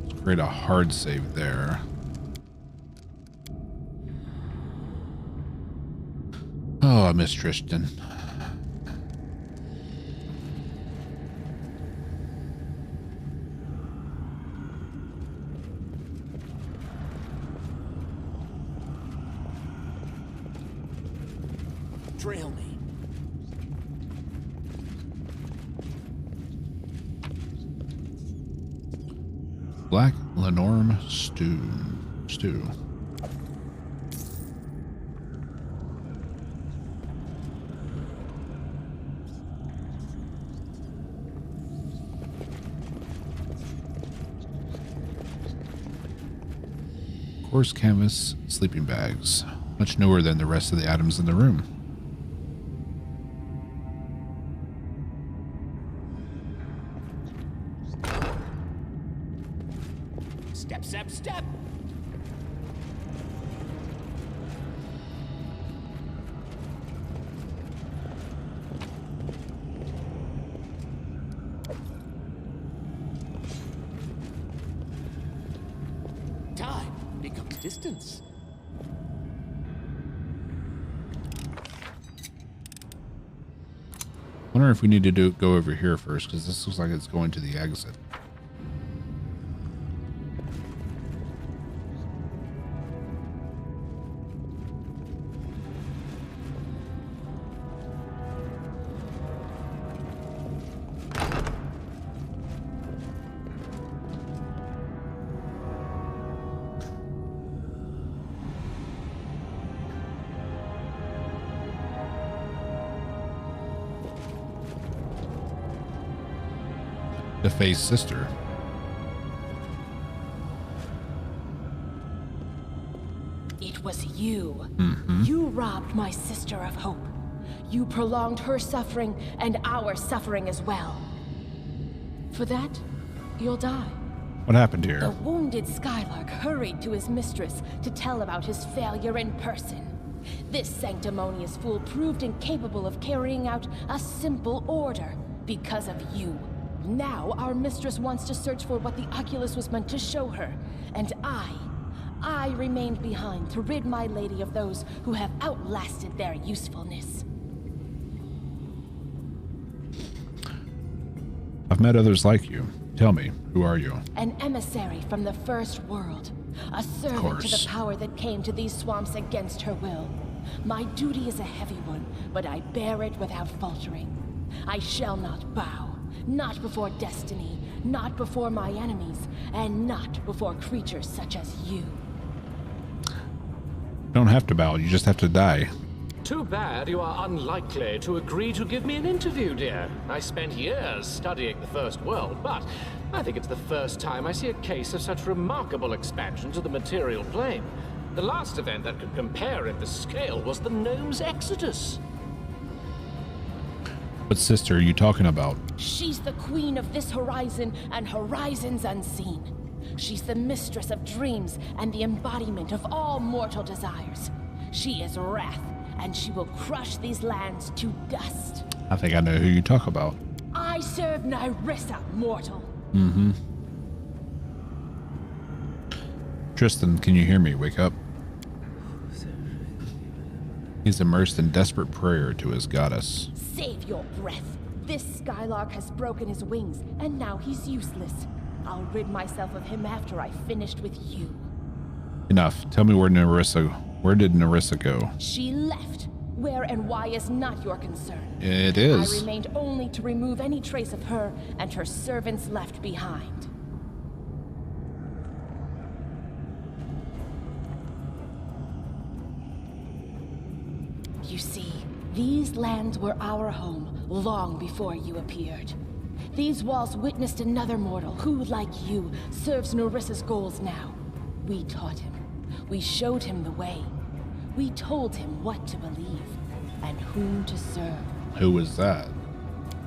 Let's create a hard save there. Oh, I miss Tristan. Trail me. Black Lenorm stew. Coarse canvas sleeping bags, much newer than the rest of the items in the room. Step! Time becomes distance. Wonder if we need to go over here first, because this looks like it's going to the exit. The Fae's sister. It was you. You robbed my sister of hope. You prolonged her suffering and our suffering as well. For that, you'll die. What happened here? The wounded Skylark hurried to his mistress to tell about his failure in person. This sanctimonious fool proved incapable of carrying out a simple order because of you. Now our mistress wants to search for what the Oculus was meant to show her, and I remained behind to rid my lady of those who have outlasted their usefulness. I've met others like you. Tell me, who are you? An emissary from the first world. A servant to the power that came to these swamps against her will. My duty is a heavy one, but I bear it without faltering. I shall not bow. Not before destiny, not before my enemies, and not before creatures such as you. You don't have to bow, you just have to die. Too bad you are unlikely to agree to give me an interview, dear. I spent years studying the First World, but I think it's the first time I see a case of such remarkable expansion to the material plane. The last event that could compare in the scale was the Gnome's Exodus. What sister are you talking about? She's the queen of this horizon and horizons unseen. She's the mistress of dreams and the embodiment of all mortal desires. She is wrath, and she will crush these lands to dust. I think I know who you talk about. I serve Nyrissa, mortal. Tristan, can you hear me? Wake up. He's immersed in desperate prayer to his goddess. Save your breath. This Skylark has broken his wings, and now he's useless. I'll rid myself of him after I've finished with you. Enough. Tell me where did Nyrissa go? She left. Where and why is not your concern. It is. I remained only to remove any trace of her and her servants left behind. You see, these lands were our home long before you appeared. These walls witnessed another mortal who, like you, serves Nyrissa's goals now. We taught him. We showed him the way. We told him what to believe and whom to serve. Who was that?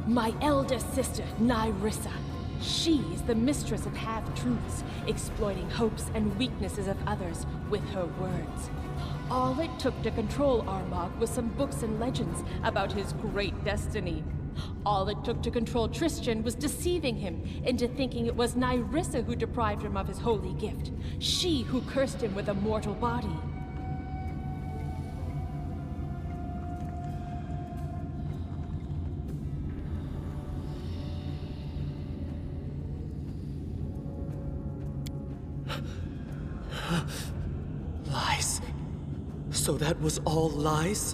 My eldest sister, Nyrissa. She is the mistress of half-truths, exploiting hopes and weaknesses of others with her words. All it took to control Armagh was some books and legends about his great destiny. All it took to control Tristan was deceiving him into thinking it was Nyrissa who deprived him of his holy gift. She who cursed him with a mortal body. Lies. So that was all lies?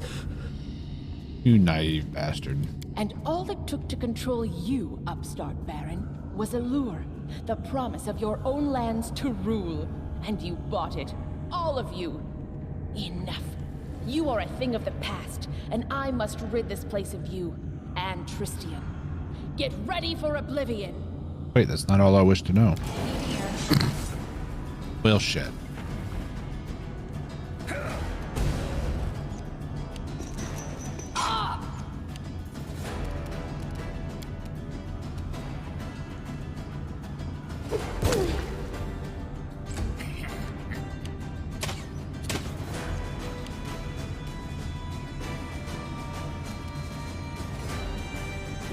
You naive bastard. And all it took to control you, upstart Baron, was a lure. The promise of your own lands to rule. And you bought it. All of you. Enough. You are a thing of the past, and I must rid this place of you, and Tristian. Get ready for oblivion! Wait, that's not all I wish to know. Well, shit.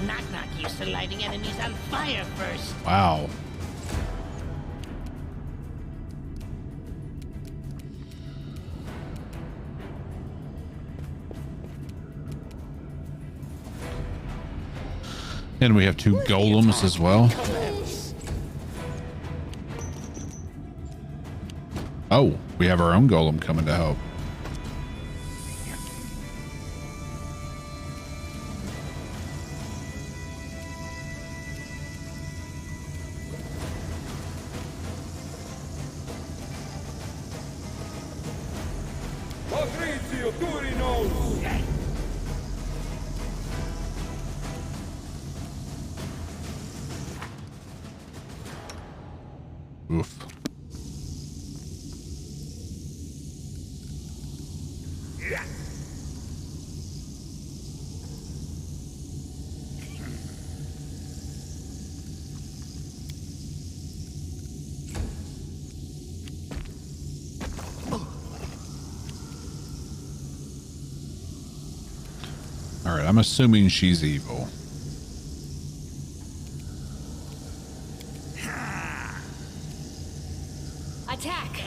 Knock-knock used to lighting enemies on fire first. Wow. And we have 2 golems as well. Oh, we have our own golem coming to help. Oof. All right, I'm assuming she's evil. Attack!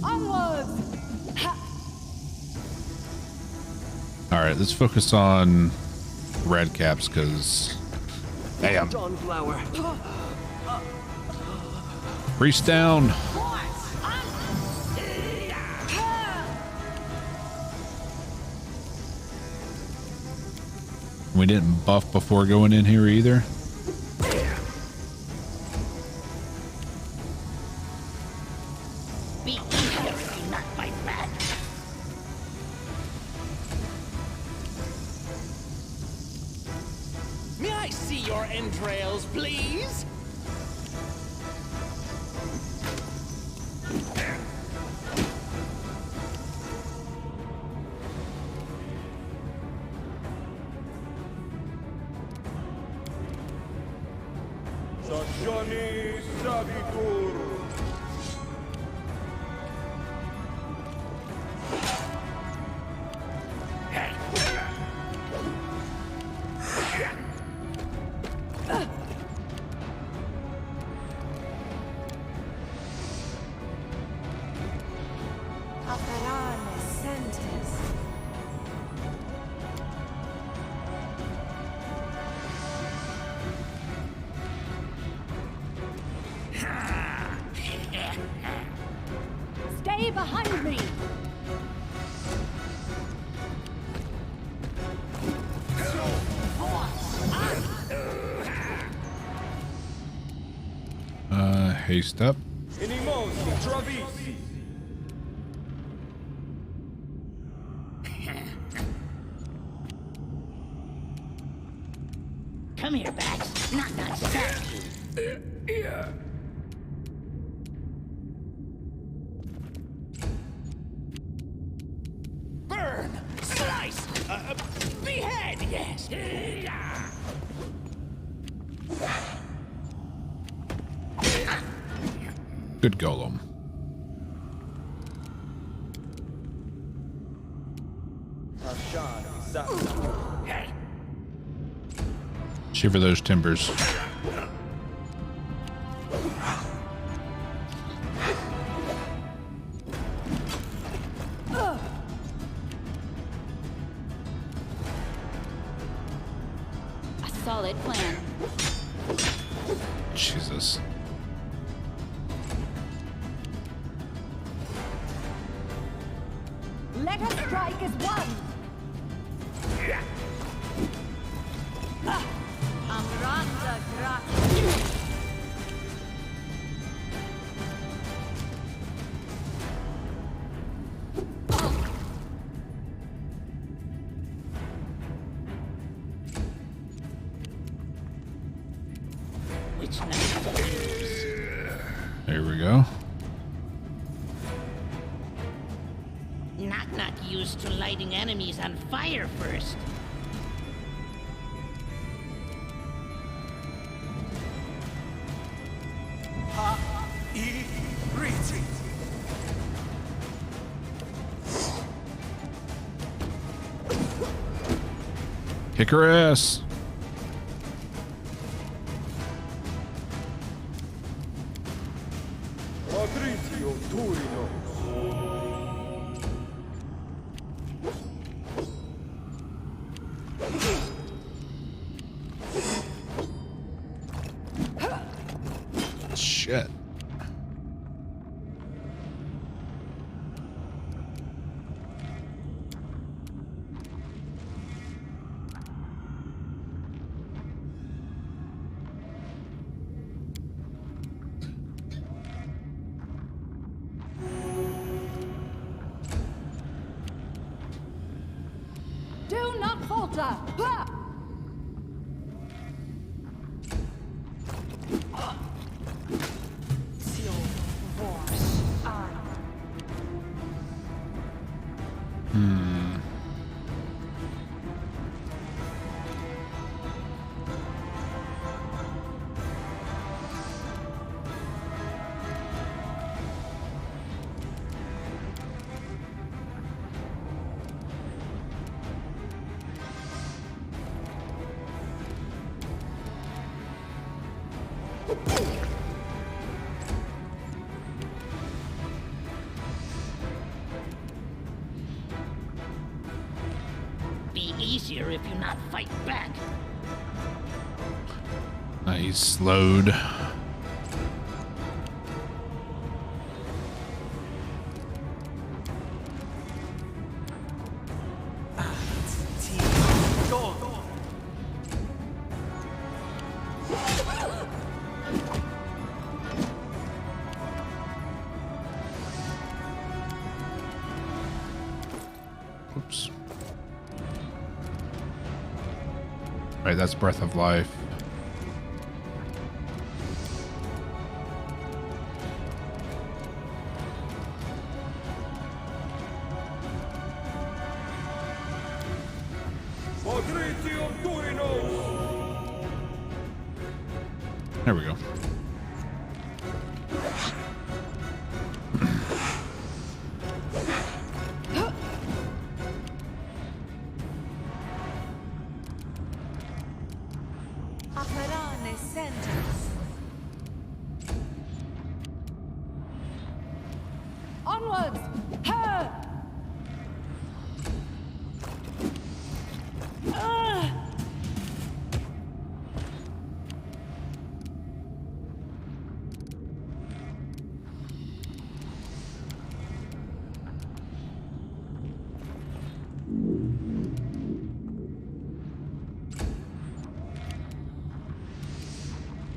Onwards! All right, let's focus on red caps because, damn. Dawnflower. Priest down. We didn't buff before going in here either. Be easier if you knock my back. May I see your entrails, please? Sagioni Savitur. Stay behind me! Haste up. Inimosi Travisi. Come here, Bax. Knock, knock, stab you. Burn! Slice! Behead, yes! Good golem. Shiver those timbers. A solid plan. Jesus. Let us strike as one! Amranda Gratia! Which knife? There we go. Knock, knock used to lighting enemies on fire first. Kick her ass. Patrizio Turino. Shit. Do not falter! Ha! Be easier if you not fight back. He's slowed. Oops. Right, that's Breath of Life. There we go. Onwards! Ha!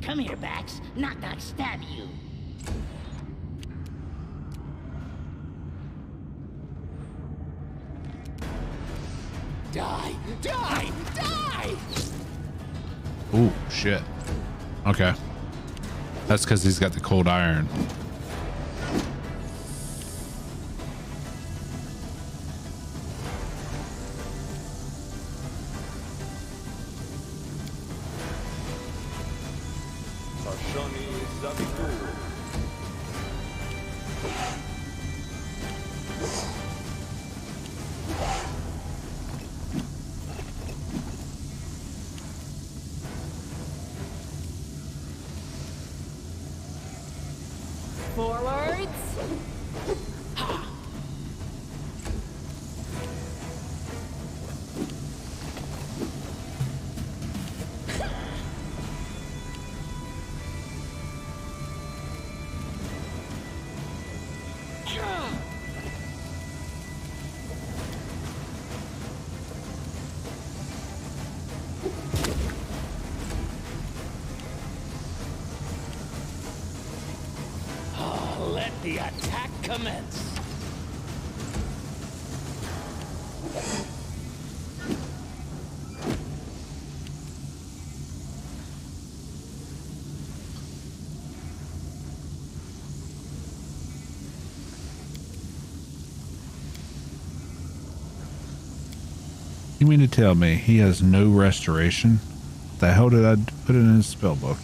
Come here, Bax. Not that stab you. Die! Die! Die! Ooh, shit. Okay. That's because he's got the cold iron. Forwards. Let the attack commence. You mean to tell me he has no restoration? The hell did I put it in his spell book?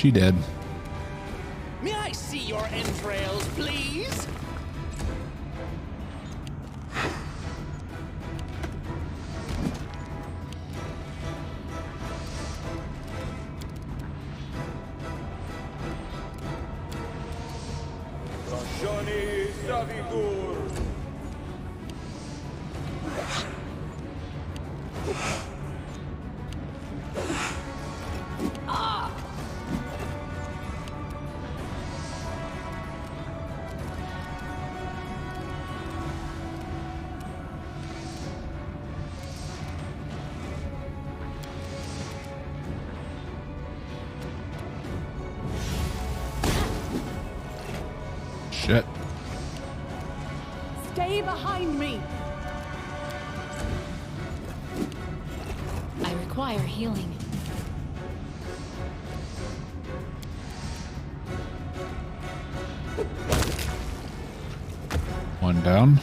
She did. May I see your entrails, please? Johnny Savitur. Shit. Stay behind me. I require healing. One down.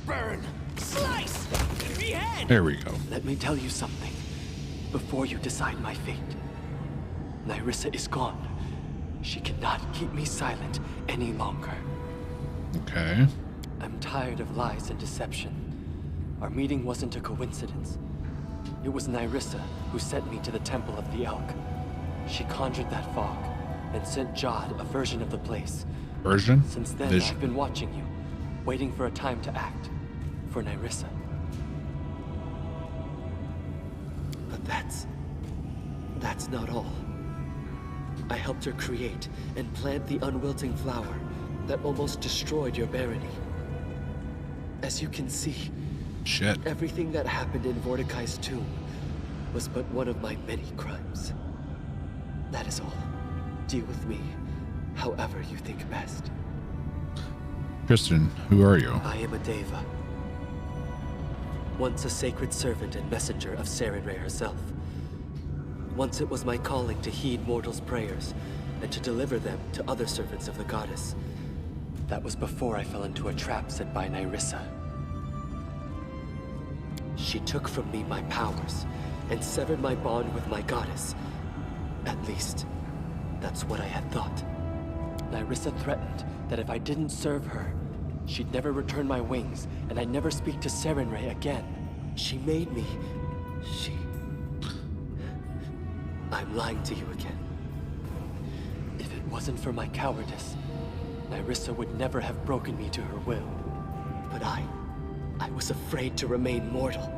Burn! Slice! Behead! There we go. Let me tell you something before you decide my fate. Nyrissa is gone. She cannot keep me silent any longer. Okay. I'm tired of lies and deception. Our meeting wasn't a coincidence. It was Nyrissa who sent me to the Temple of the Elk. She conjured that fog and sent Jod a version of the place. Version? Since then, Vision. I've been watching you, waiting for a time to act. For Nyrissa. But that's not all. I helped her create and plant the unwilting flower that almost destroyed your barony. As you can see, Shit. everything that happened in Mordecai's tomb was but one of my many crimes. That is all. Deal with me however you think best. Tristan, who are you? I am a Deva. Once a sacred servant and messenger of Sarenrae herself. Once it was my calling to heed mortals' prayers and to deliver them to other servants of the goddess. That was before I fell into a trap set by Nyrissa. She took from me my powers and severed my bond with my goddess. At least, that's what I had thought. Nyrissa threatened that if I didn't serve her, she'd never return my wings and I'd never speak to Sarenrae again. She made me... I'm lying to you again. If it wasn't for my cowardice, Nyrissa would never have broken me to her will. But I was afraid to remain mortal.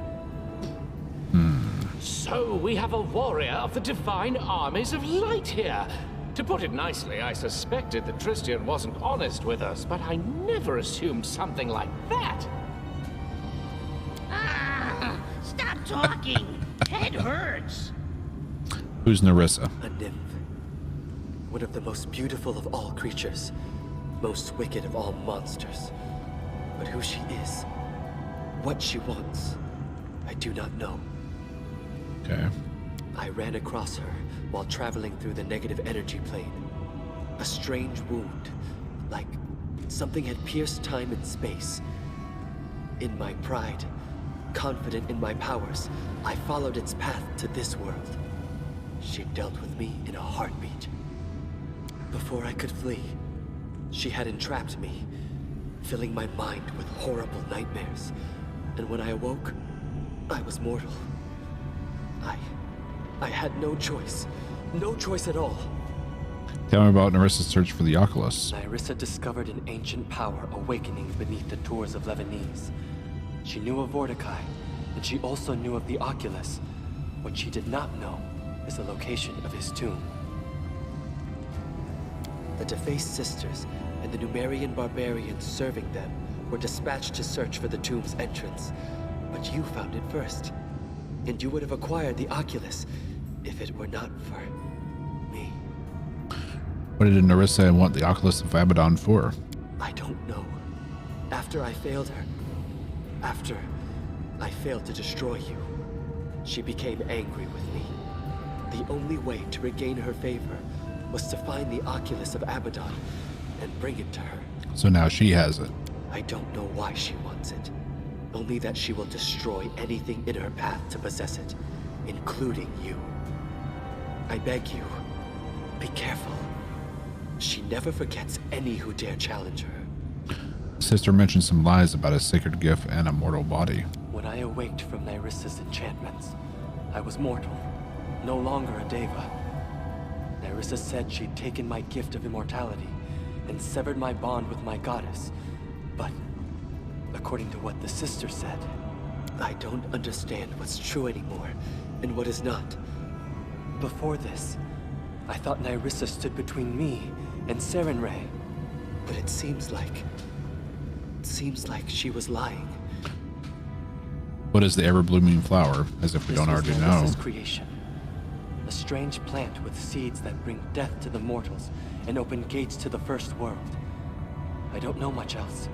So we have a warrior of the divine armies of light here. To put it nicely, I suspected that Tristian wasn't honest with us, but I never assumed something like that. Ah, stop talking. Head hurts. Who's Nyrissa? A nymph. One of the most beautiful of all creatures. Most wicked of all monsters. But who she is, what she wants, I do not know. Okay. I ran across her while traveling through the negative energy plane. A strange wound, like something had pierced time and space. In my pride, confident in my powers, I followed its path to this world. She dealt with me in a heartbeat. Before I could flee, she had entrapped me, filling my mind with horrible nightmares. And when I awoke, I was mortal. I had no choice. No choice at all. Tell me about Nyrissa's search for the Oculus. Nyrissa discovered an ancient power awakening beneath the tours of Lebanese. She knew of Mordecai, and she also knew of the Oculus. What she did not know is the location of his tomb. The defaced sisters and the Numerian barbarians serving them were dispatched to search for the tomb's entrance. But you found it first. And you would have acquired the Oculus if it were not for me. What did Nyrissa want the Oculus of Abaddon for? I don't know. After I failed her, after I failed to destroy you, she became angry with me. The only way to regain her favor was to find the Oculus of Abaddon and bring it to her. So now she has it. I don't know why she wants it. Only that she will destroy anything in her path to possess it. including you. I beg you, be careful. She never forgets any who dare challenge her. Sister mentioned some lies about a sacred gift and a mortal body. When I awaked from Nyrissa's enchantments, I was mortal, no longer a deva. Nyrissa said she'd taken my gift of immortality and severed my bond with my goddess. But, according to what the sister said, I don't understand what's true anymore and what is not. Before this, I thought Nyrissa stood between me and Sarenrae, but it seems like she was lying. What is the ever-blooming flower, as if we don't already know? This creation. A strange plant with seeds that bring death to the mortals and open gates to the first world. I don't know much else.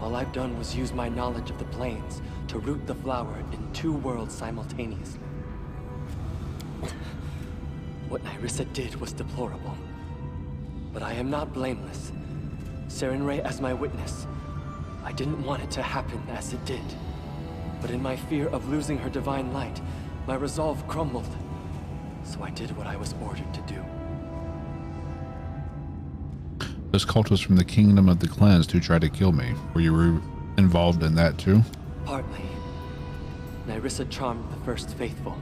All I've done was use my knowledge of the planes to root the flower in 2 worlds simultaneously. What Nyrissa did was deplorable. But I am not blameless. Sarenrae as my witness. I didn't want it to happen as it did. But in my fear of losing her divine light, my resolve crumbled. So I did what I was ordered to do. Those cultists from the kingdom of the cleansed who tried to kill me. Were you involved in that too? Partly. Nyrissa charmed the first faithful.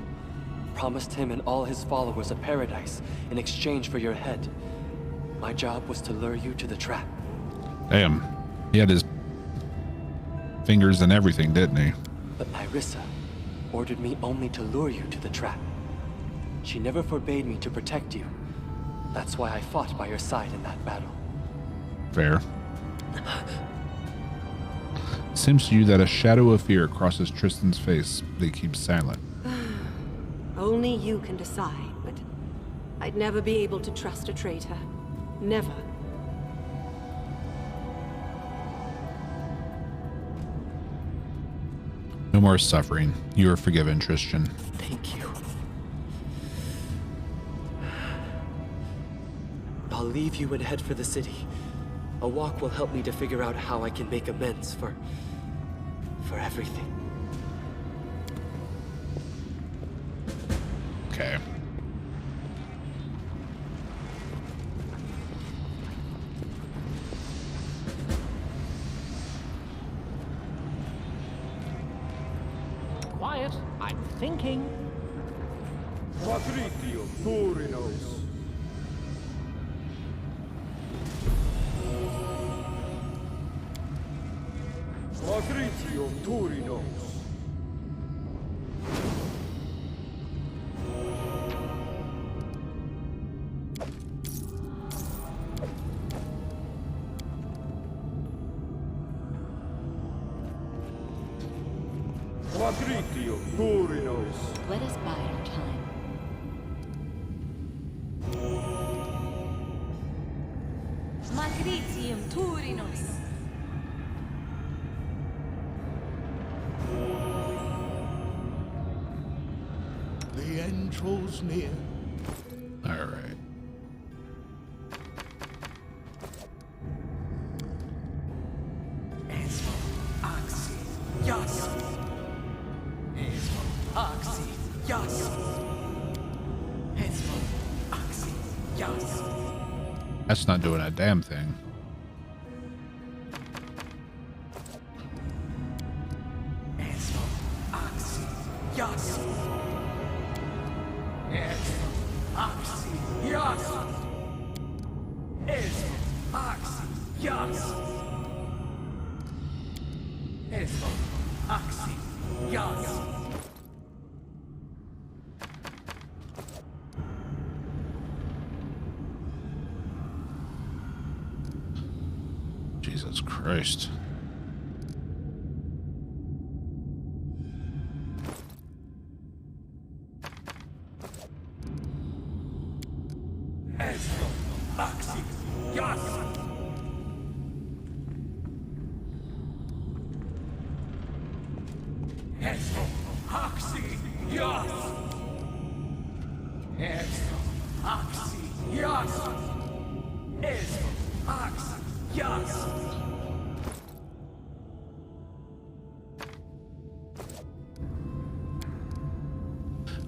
Promised him and all his followers a paradise in exchange for your head. My job was to lure you to the trap. Damn. He had his fingers and everything, didn't he? But Nyrissa ordered me only to lure you to the trap. She never forbade me to protect you. That's why I fought by your side in that battle. Fair. Seems to you that a shadow of fear crosses Tristan's face, but he keeps silent. Only you can decide, but I'd never be able to trust a traitor. Never. No more suffering. You are forgiven, Tristan. Thank you. I'll leave you and head for the city. A walk will help me to figure out how I can make amends for everything. Okay. Quiet, I'm thinking. Patritium Turinos. Patritium Turinos. Patritium Turinos. Let us bide our time. Matritium Turinos. The end draws near. All right. That's not doing a damn thing. Jesus Christ.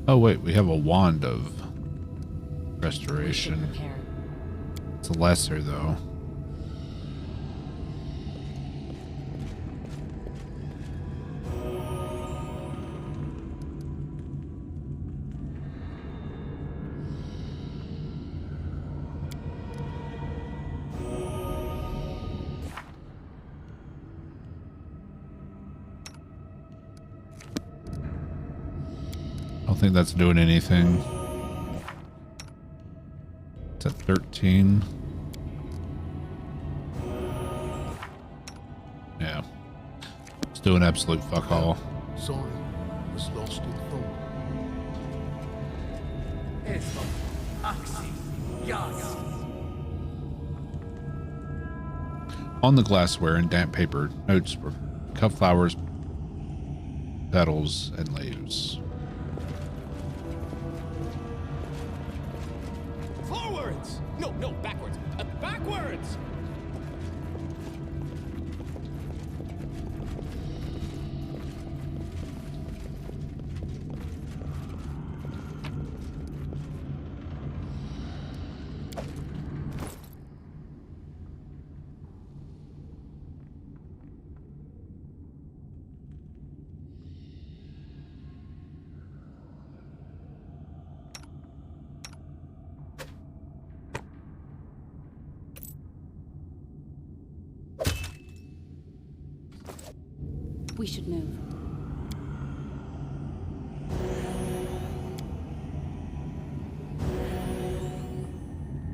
Oh wait, we have a wand of restoration. It's a lesser though. I don't think that's doing anything. It's at 13. Yeah. It's doing absolute fuck all. Sorry, was lost in thought. On the glassware and damp paper, notes were cut flowers, petals, and leaves. Forwards! No, backwards. Backwards! We should move.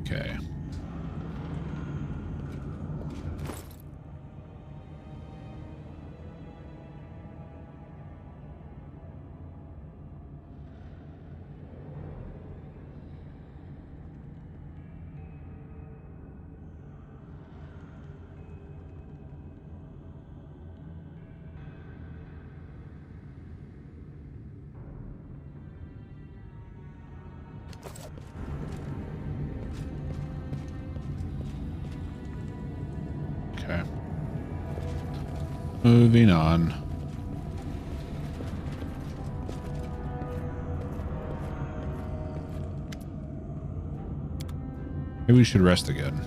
Okay. Okay. Moving on. Maybe we should rest again.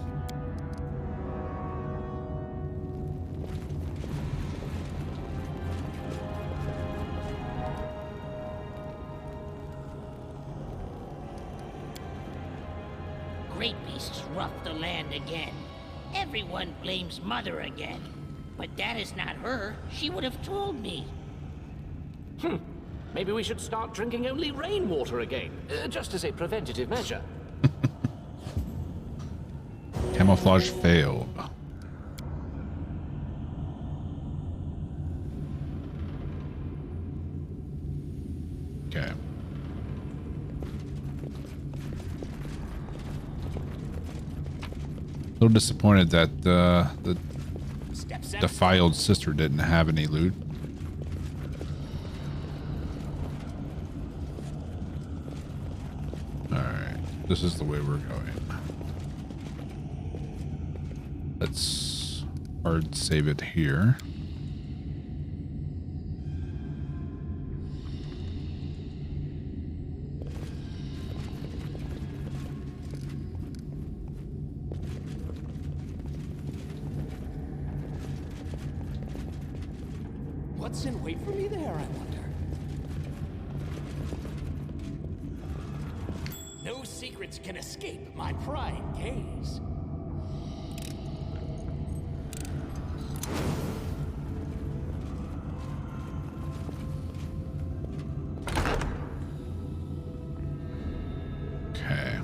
Great beasts roughed the land again. Everyone blames Mother again. But that is not her. She would have told me. Maybe we should start drinking only rainwater again, just as a preventative measure. Camouflage failed. Okay. A little disappointed that the defiled sister didn't have any loot. Alright, this is the way we're going. Let's hard save it here. What's in wait for me there, I wonder? No secrets can escape my prying gaze. Okay.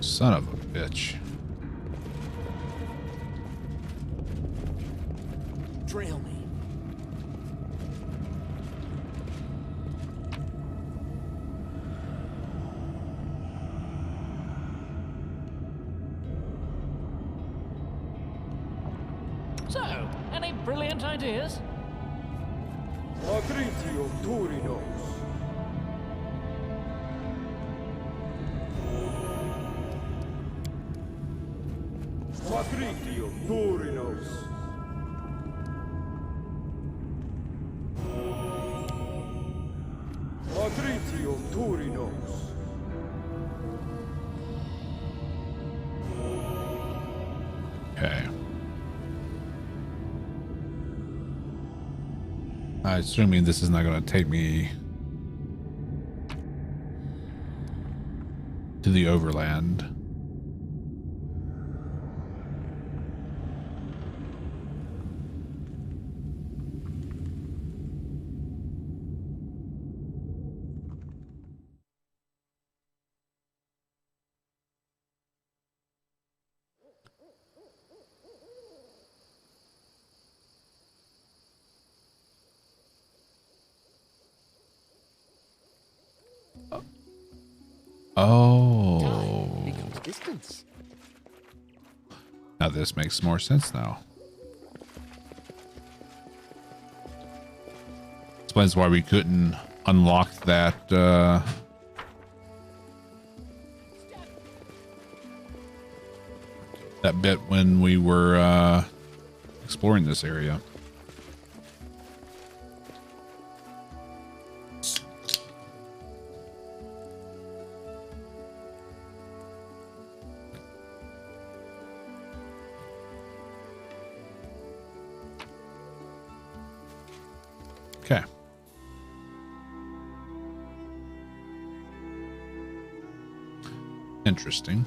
Son of a bitch. Trail me. So, any brilliant ideas? Agritio Turinos. Macritio Turinos. Macritio Turinos. Okay. Assuming this is not going to take me to the overland. Oh. Becomes distance. Now this makes more sense now. Explains why we couldn't unlock that that bit when we were exploring this area. Okay. Interesting.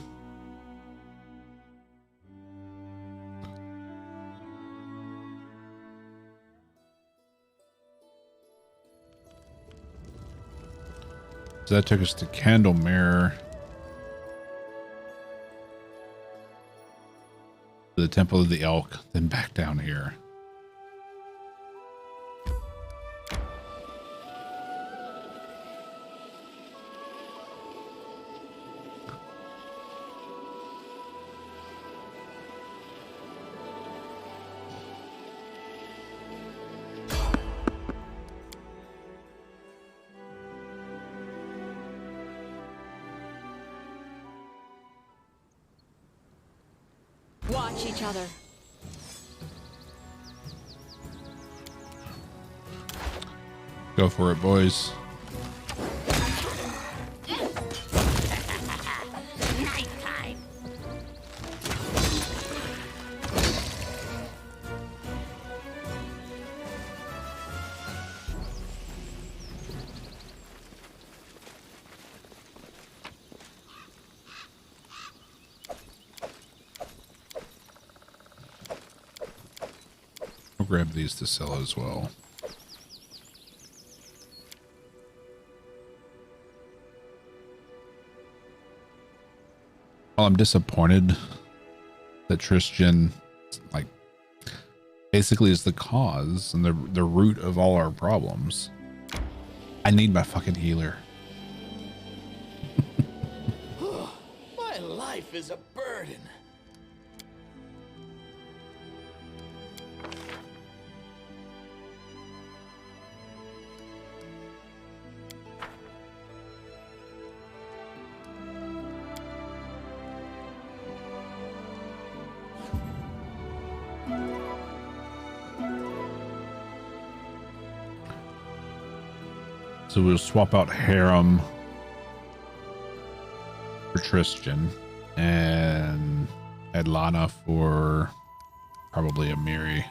So that took us to Candlemere, to the Temple of the Elk, then back down here. Watch each other. Go for it, boys. Nighttime. I'll grab these to sell as well. Well, I'm disappointed that Tristan, like, basically is the cause and the root of all our problems. I need my fucking healer. My life is a burden. So we'll swap out Harem for Tristan and Adlana for probably Amiri.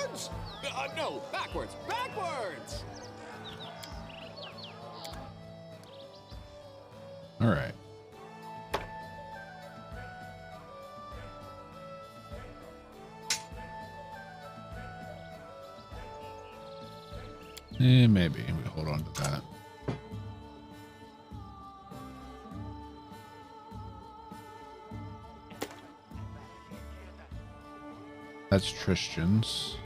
Forwards? No, backwards. Backwards! All right. Maybe we hold on to that. That's Tristan's.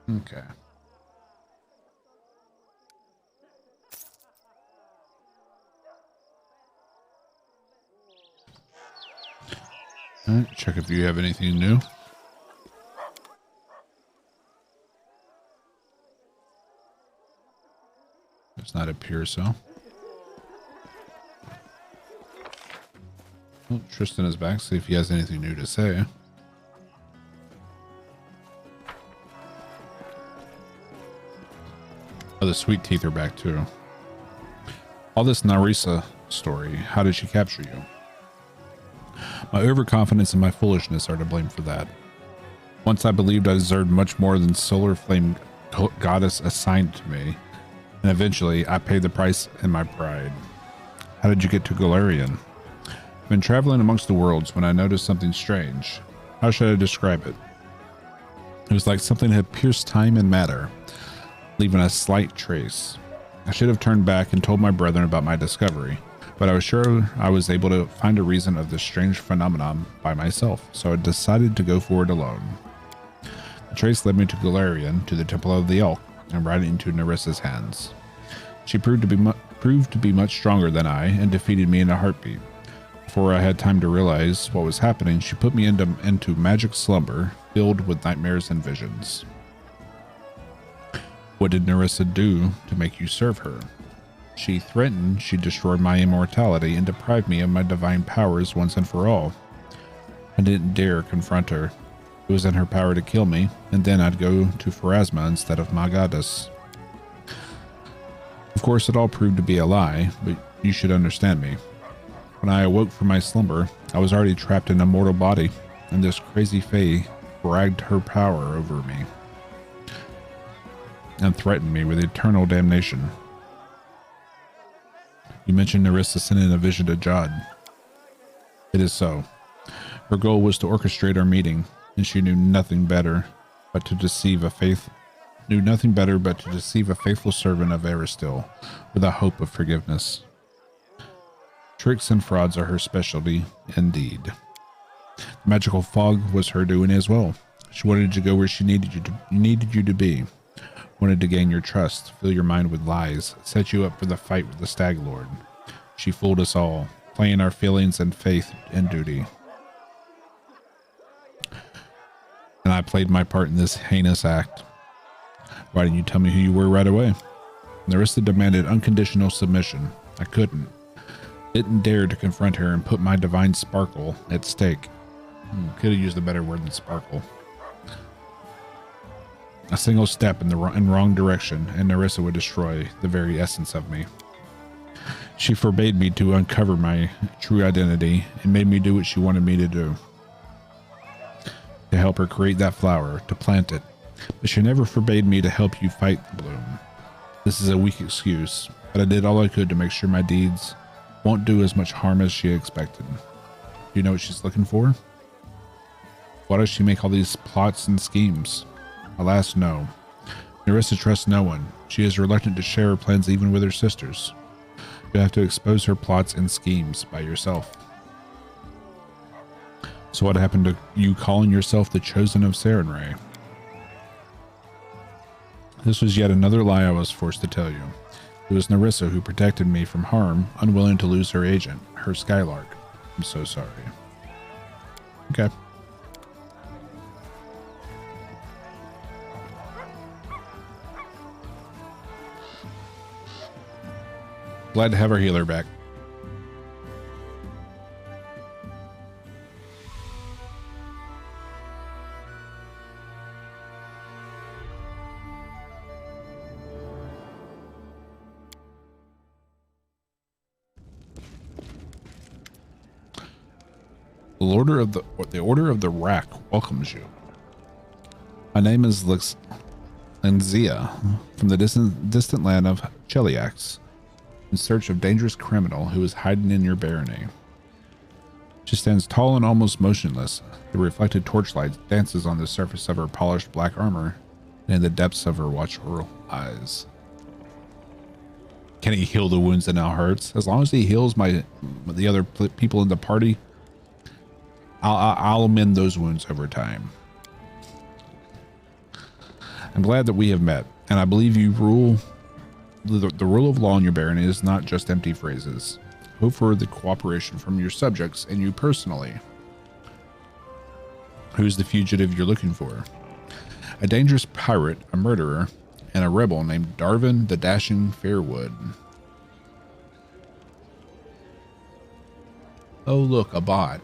Okay. All right, check if you have anything new. Does not appear so. Well, Tristan is back. See if he has anything new to say. Oh, the sweet teeth are back too. All this Narissa story, how did she capture you? My overconfidence and my foolishness are to blame for that. Once I believed I deserved much more than solar flame goddess assigned to me, and eventually I paid the price in my pride. How did you get to Galarian? I've been traveling amongst the worlds when I noticed something strange. How should I describe it? It was like something had pierced time and matter, leaving a slight trace. I should have turned back and told my brethren about my discovery, but I was sure I was able to find a reason of this strange phenomenon by myself, so I decided to go forward alone. The trace led me to Galarian, to the Temple of the Elk, and right into Narissa's hands. She proved to be much stronger than I, and defeated me in a heartbeat. Before I had time to realize what was happening, she put me into magic slumber, filled with nightmares and visions. What did Narissa do to make you serve her? She threatened she'd destroy my immortality and deprive me of my divine powers once and for all. I didn't dare confront her. It was in her power to kill me, and then I'd go to Pharasma instead of my goddess. Of course, it all proved to be a lie, but you should understand me. When I awoke from my slumber, I was already trapped in a mortal body, and this crazy fae bragged her power over me and threatened me with eternal damnation. You mentioned Narissa sending a vision to Jod. It is so. Her goal was to orchestrate our meeting, and she knew nothing better but to deceive a faithful servant of Aristil with a hope of forgiveness. Tricks and frauds are her specialty, indeed. The magical fog was her doing as well. She wanted to go where she needed you to be. Wanted to gain your trust, fill your mind with lies, set you up for the fight with the Stag Lord. She fooled us all, playing our feelings and faith and duty. And I played my part in this heinous act. Why didn't you tell me who you were right away? Narissa demanded unconditional submission. I couldn't. Didn't dare to confront her and put my divine sparkle at stake. Could have used a better word than sparkle. A single step in the wrong direction, and Narissa would destroy the very essence of me. She forbade me to uncover my true identity and made me do what she wanted me to do. To help her create that flower, to plant it. But she never forbade me to help you fight the bloom. This is a weak excuse, but I did all I could to make sure my deeds won't do as much harm as she expected. Do you know what she's looking for? Why does she make all these plots and schemes? Alas, no. Narissa trusts no one. She is reluctant to share her plans even with her sisters. You have to expose her plots and schemes by yourself. So what happened to you calling yourself the Chosen of Sarenrae? This was yet another lie I was forced to tell you. It was Nerissa who protected me from harm, unwilling to lose her agent, her Skylark. I'm so sorry. Okay. Glad to have our healer back. The Order of the Rack welcomes you. My name is Lenzia, from the distant land of Cheliax, in search of dangerous criminal who is hiding in your barony. She stands tall and almost motionless. The reflected torchlight dances on the surface of her polished black armor and in the depths of her watchful eyes. Can he heal the wounds that now hurts? As long as he heals the other people in the party, I'll mend those wounds over time. I'm glad that we have met, and I believe you rule. The rule of law in your barony is not just empty phrases. Hope for the cooperation from your subjects and you personally. Who's the fugitive you're looking for? A dangerous pirate, a murderer, and a rebel named Darvin the Dashing Fairwood. Oh look, a bot.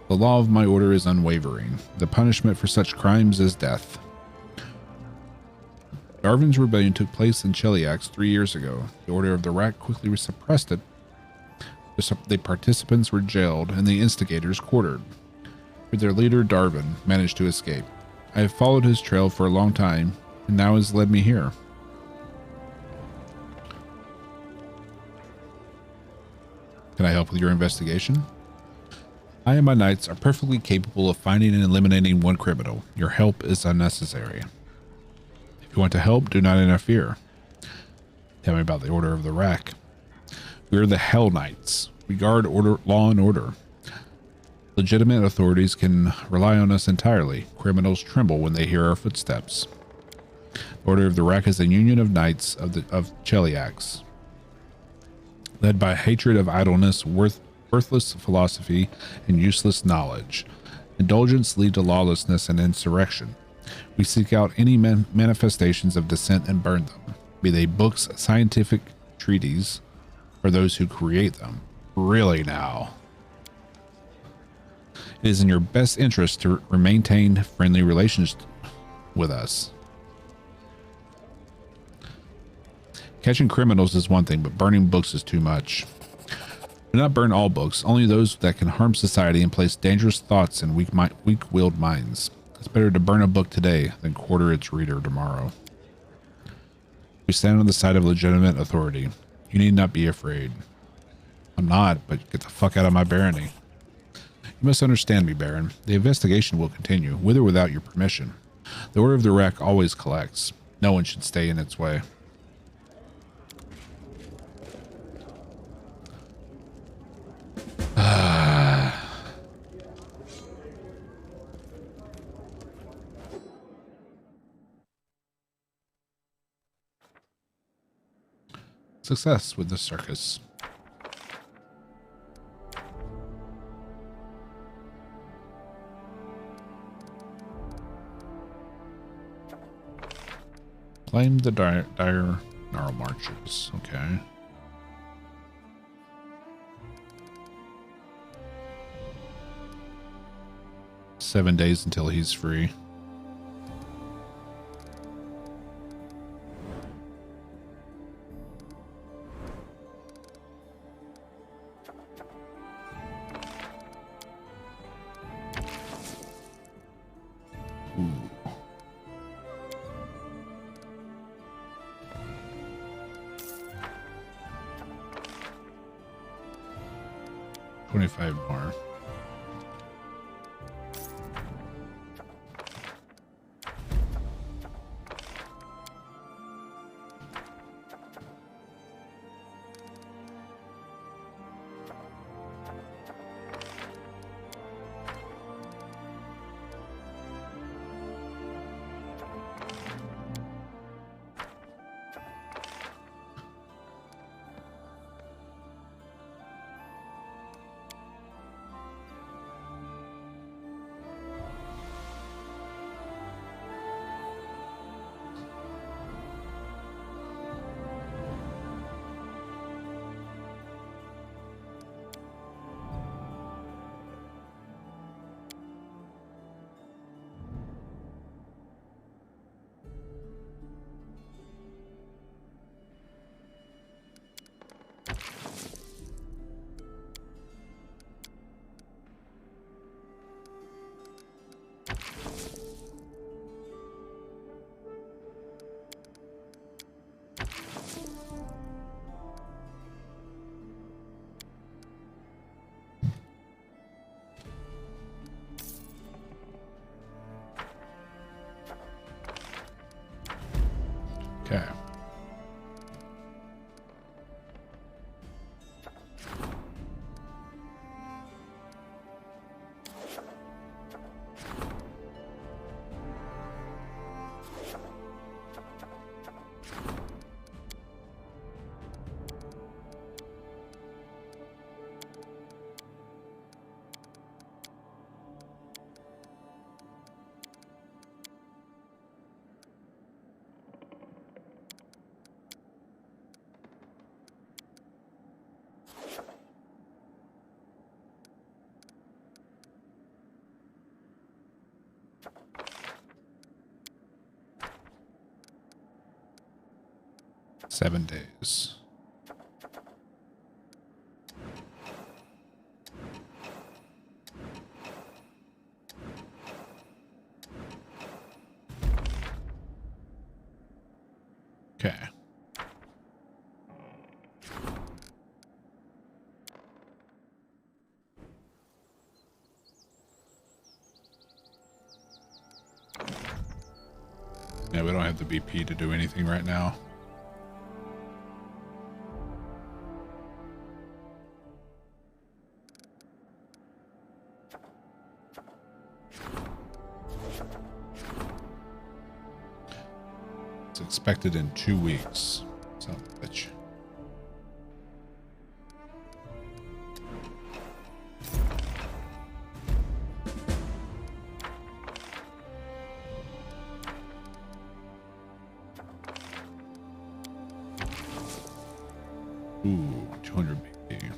The law of my order is unwavering. The punishment for such crimes is death. Darvin's rebellion took place in Cheliax 3 years ago. The Order of the Rack quickly suppressed it. The participants were jailed and the instigators quartered. But their leader, Darvin, managed to escape. I have followed his trail for a long time, and now has led me here. Can I help with your investigation? I and my knights are perfectly capable of finding and eliminating one criminal. Your help is unnecessary. If you want to help, do not interfere. Tell me about the Order of the Rack. We are the Hell Knights. We guard law and order. Legitimate authorities can rely on us entirely. Criminals tremble when they hear our footsteps. The Order of the Rack is a union of knights of Cheliax, led by hatred of idleness, worthless philosophy, and useless knowledge. Indulgence lead to lawlessness and insurrection. We seek out any manifestations of dissent and burn them, be they books, scientific treatises, or those who create them. Really now. It is in your best interest to maintain friendly relations with us. Catching criminals is one thing, but burning books is too much. Do not burn all books, only those that can harm society and place dangerous thoughts in weak-willed minds. It's better to burn a book today than quarter its reader tomorrow. We stand on the side of legitimate authority. You need not be afraid. I'm not, but get the fuck out of my barony. You must understand me, Baron. The investigation will continue, with or without your permission. The Order of the Rack always collects. No one should stay in its way. Success with the circus. Claim the dire gnarl marches. Okay. "7 days until he's free." Ooh. 25 more. Okay. Seven days. Okay. Yeah, we don't have the BP to do anything right now. It's expected in 2 weeks. Son of a bitch. Ooh, 200 BP.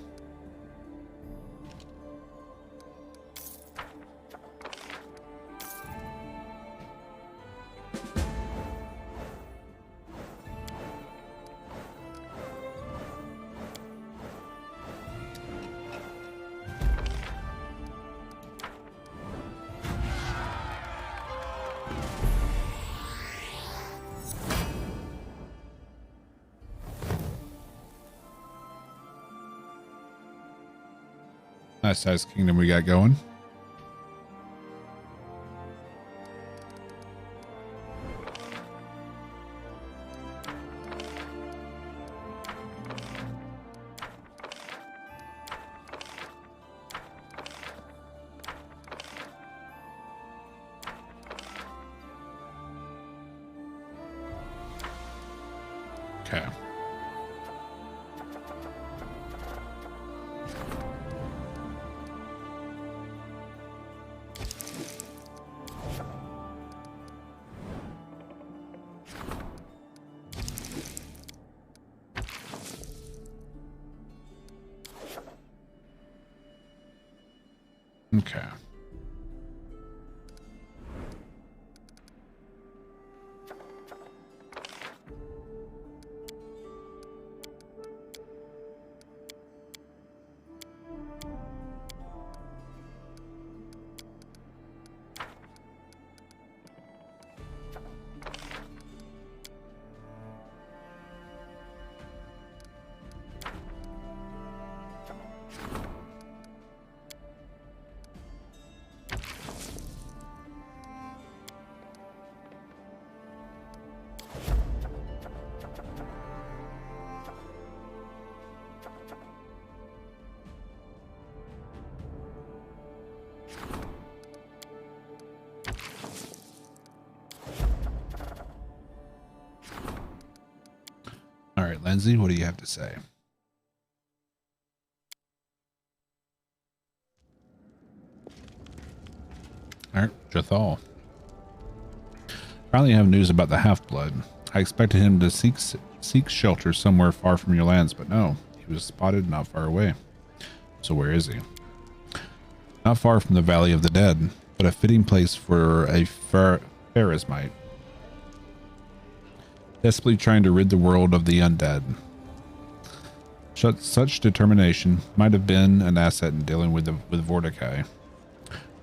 Nice size kingdom we got going. Okay. Okay. All right, Lindsay, what do you have to say? All right, Jathal. Finally have news about the Half-Blood. I expected him to seek shelter somewhere far from your lands, but no. He was spotted not far away. So where is he? Not far from the Valley of the Dead, but a fitting place for a Pharismite. Desperately trying to rid the world of the undead. Such determination might have been an asset in dealing with Vorticai,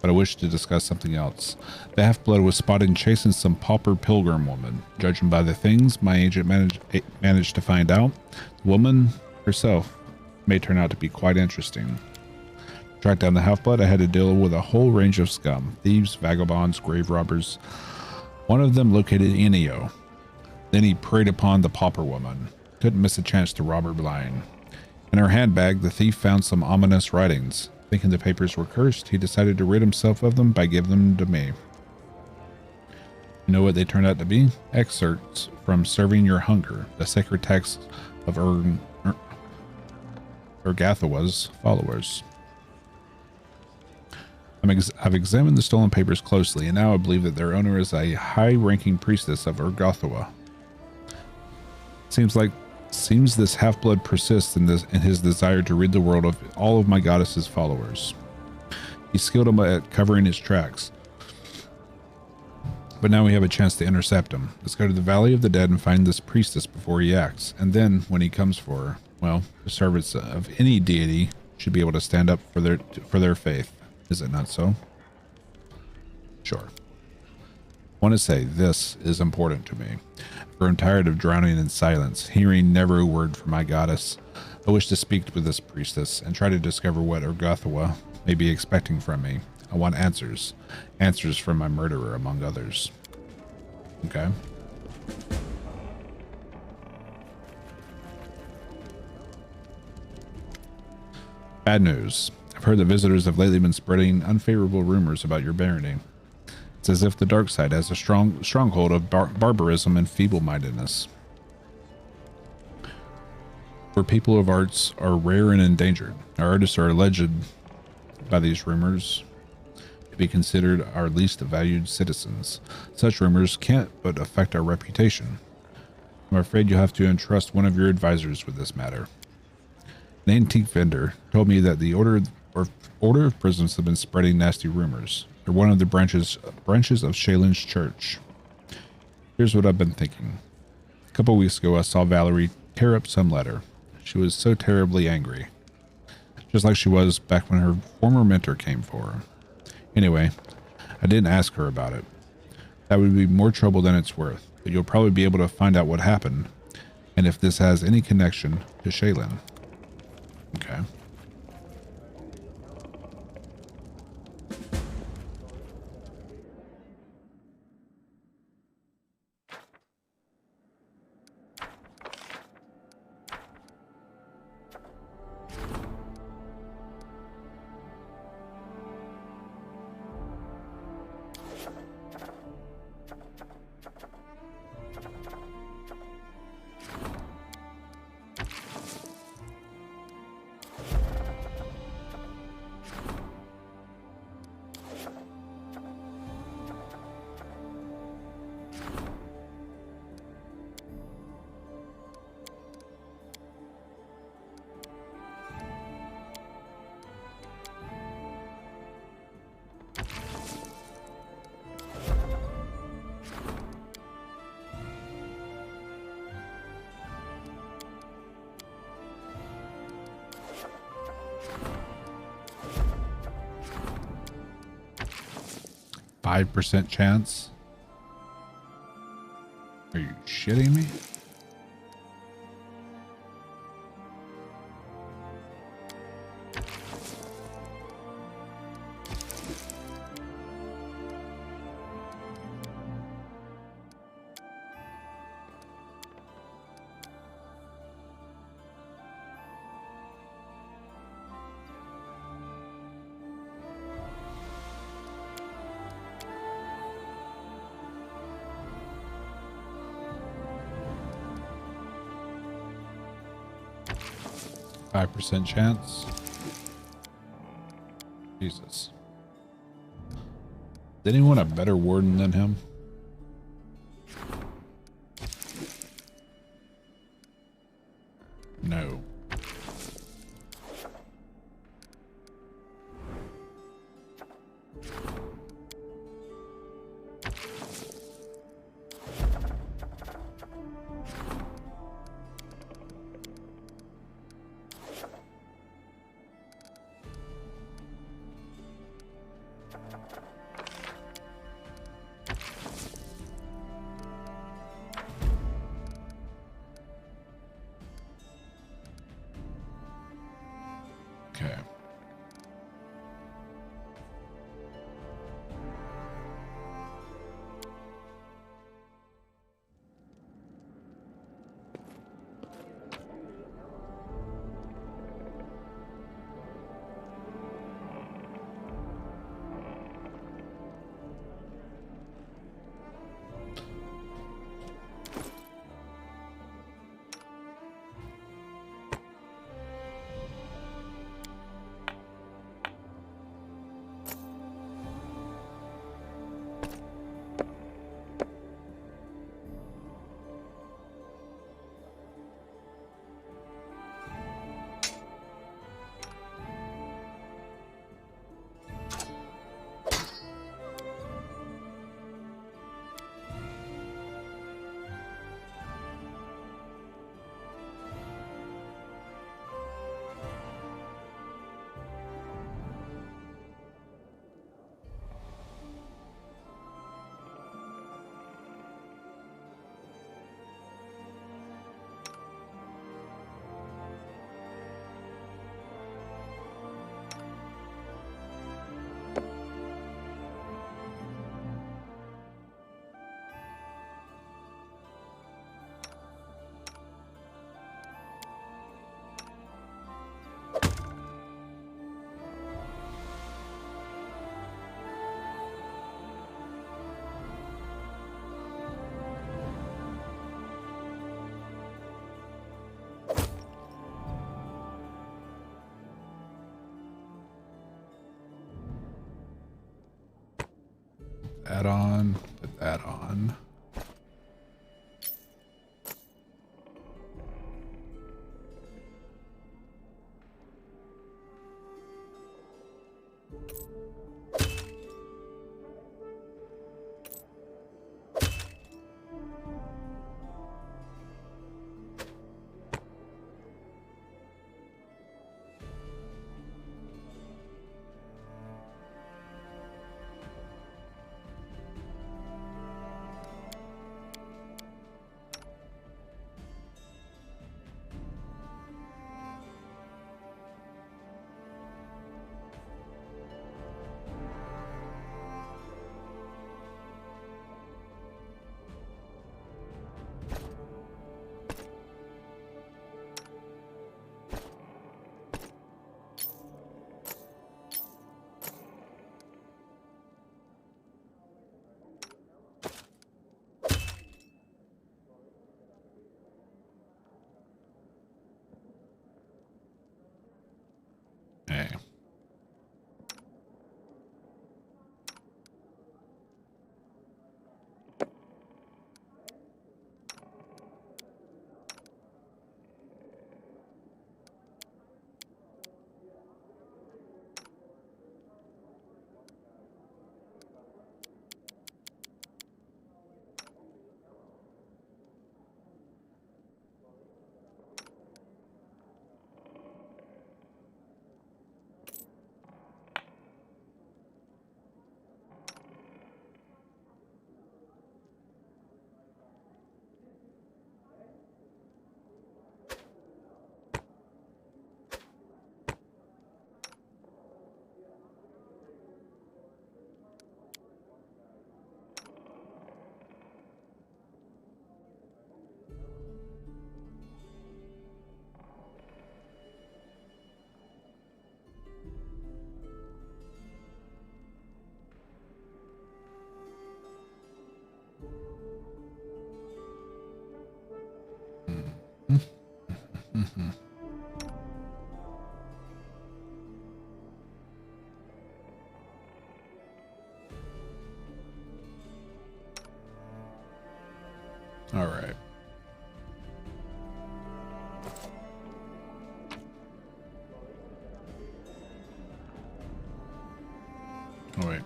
but I wish to discuss something else. The Half-Blood was spotted chasing some pauper pilgrim woman. Judging by the things my agent managed to find out, the woman herself may turn out to be quite interesting. To track down the Half-Blood, I had to deal with a whole range of scum. Thieves, vagabonds, grave robbers. One of them located Enio. Then he preyed upon the pauper woman. Couldn't miss a chance to rob her blind. In her handbag, the thief found some ominous writings. Thinking the papers were cursed, he decided to rid himself of them by giving them to me. You know what they turned out to be? Excerpts from Serving Your Hunger, the sacred text of Urgathawa's followers. I've examined the stolen papers closely, and now I believe that their owner is a high-ranking priestess of Urgathawa. Seems this half-blood persists in his desire to rid the world of all of my goddess's followers. He's skilled at covering his tracks. But now we have a chance to intercept him. Let's go to the Valley of the Dead and find this priestess before he acts. And then, when he comes for her, well, the servants of any deity should be able to stand up for their faith. Is it not so? Sure. I want to say this is important to me. I've grown tired of drowning in silence, hearing never a word from my goddess. I wish to speak with this priestess and try to discover what Urgathawa may be expecting from me. I want answers. Answers from my murderer, among others. Okay. Bad news. I've heard that visitors have lately been spreading unfavorable rumors about your barony. It's as if the dark side has a stronghold of barbarism and feeble-mindedness. Where people of arts are rare and endangered. Our artists are alleged by these rumors to be considered our least valued citizens. Such rumors can't but affect our reputation. I'm afraid you'll have to entrust one of your advisors with this matter. An antique vendor told me that the Order of Prisons have been spreading nasty rumors. They're one of the branches of Shaylin's church. Here's what I've been thinking. A couple weeks ago, I saw Valerie tear up some letter. She was so terribly angry. Just like she was back when her former mentor came for her. Anyway, I didn't ask her about it. That would be more trouble than it's worth, but you'll probably be able to find out what happened and if this has any connection to Shaylin. Okay. %5 chance? Are you shitting me? %5 chance. Jesus. Did anyone have a better warden than him? No. that on. Put that on. Okay. All right. Oh, wait.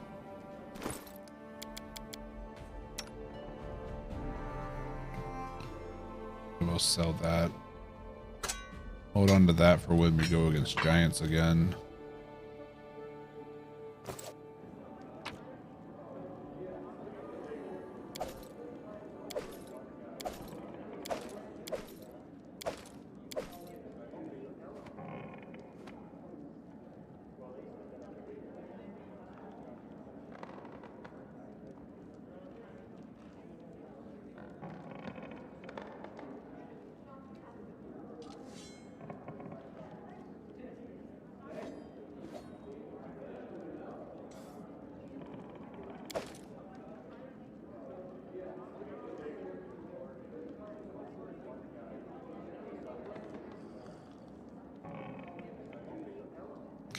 We'll sell that. Hold on to that for when we go against giants again.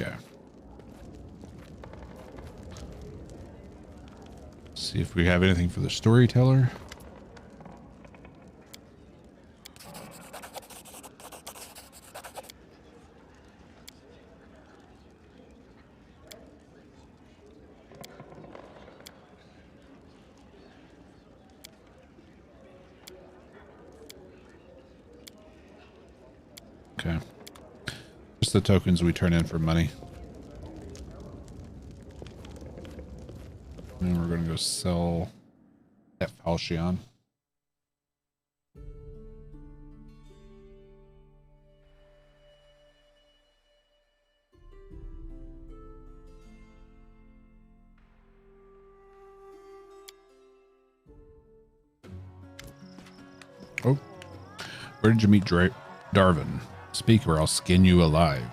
Okay. See if we have anything for the storyteller. Okay. Just the tokens we turn in for money. And we're going to go sell that Falchion. Oh, where did you meet Darvin? Speak or I'll skin you alive.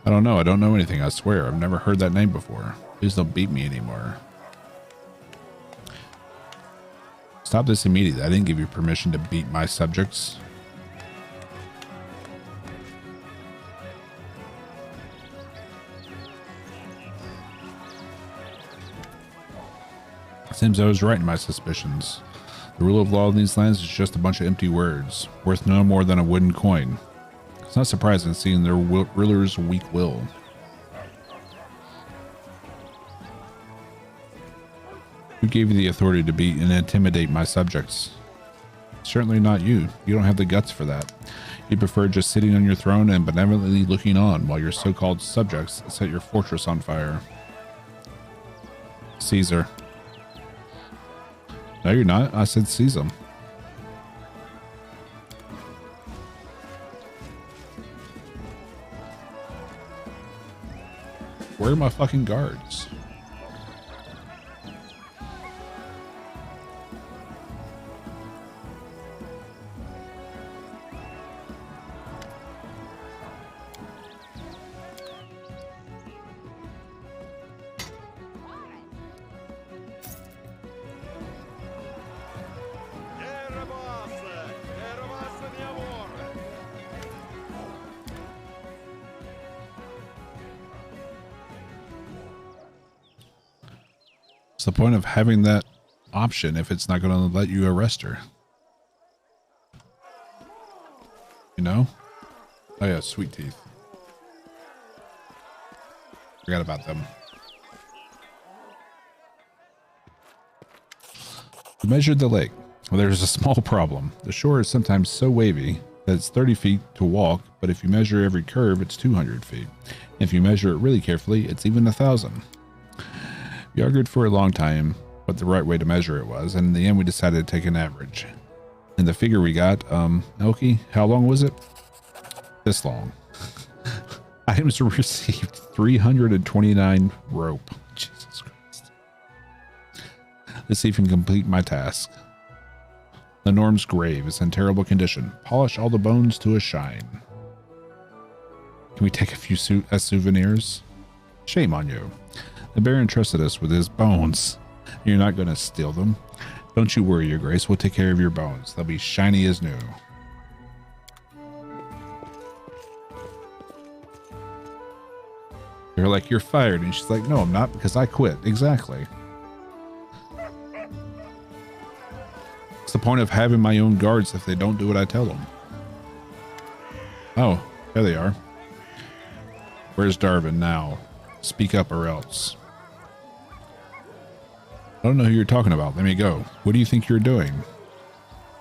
I don't know. I don't know anything. I swear. I've never heard that name before. Please don't beat me anymore. Stop this immediately. I didn't give you permission to beat my subjects. Seems I was right in my suspicions. The rule of law in these lands is just a bunch of empty words, worth no more than a wooden coin. It's not surprising seeing their ruler's weak will. Who gave you the authority to beat and intimidate my subjects? Certainly not you. You don't have the guts for that. You prefer just sitting on your throne and benevolently looking on while your so-called subjects set your fortress on fire. Caesar. No, you're not. I said seize them. Where are my fucking guards? What's the point of having that option if it's not going to let you arrest her? You know? Oh yeah, sweet teeth. Forgot about them. We measured the lake. Well, there's a small problem. The shore is sometimes so wavy that it's 30 feet to walk, but if you measure every curve, it's 200 feet. If you measure it really carefully, it's even 1,000. We argued for a long time what the right way to measure it was, and in the end we decided to take an average. And the figure we got, Elkie, how long was it? This long. Items received 329 rope. Jesus Christ. Let's see if we can complete my task. The Norm's grave is in terrible condition. Polish all the bones to a shine. Can we take a few souvenirs? Shame on you. The Baron trusted us with his bones. You're not going to steal them. Don't you worry, Your Grace. We'll take care of your bones. They'll be shiny as new. They're like, you're fired. And she's like, no, I'm not, because I quit. Exactly. What's the point of having my own guards if they don't do what I tell them? Oh, there they are. Where's Darvin now? Speak up or else. I don't know who you're talking about. Let me go. What do you think you're doing?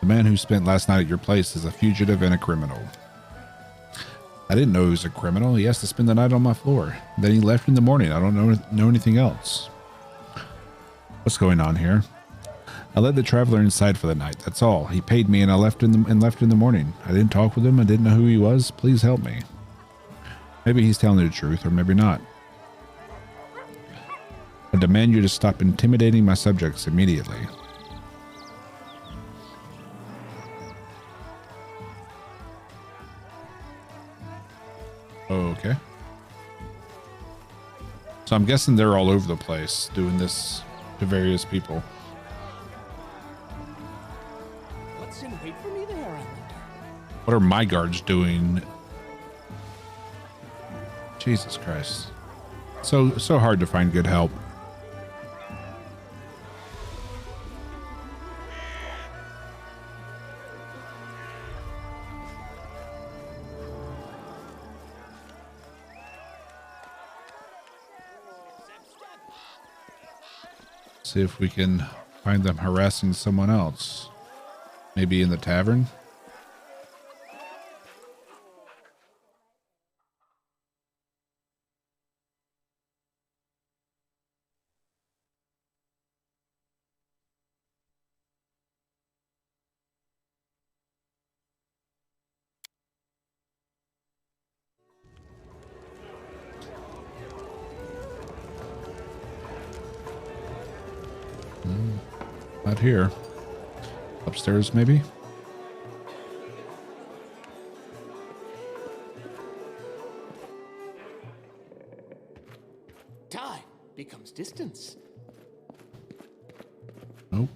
The man who spent last night at your place is a fugitive and a criminal. I didn't know he was a criminal. He has to spend the night on my floor. Then he left in the morning. I don't know anything else. What's going on here? I let the traveler inside for the night. That's all. He paid me and I left in the morning. I didn't talk with him. I didn't know who he was. Please help me. Maybe he's telling the truth or maybe not. I demand you to stop intimidating my subjects immediately. Okay. So I'm guessing they're all over the place doing this to various people. What's in wait for me there, I wonder? What are my guards doing? Jesus Christ. So hard to find good help. See if we can find them harassing someone else. Maybe in the tavern? Not here. Upstairs, maybe? Time becomes distance. Nope.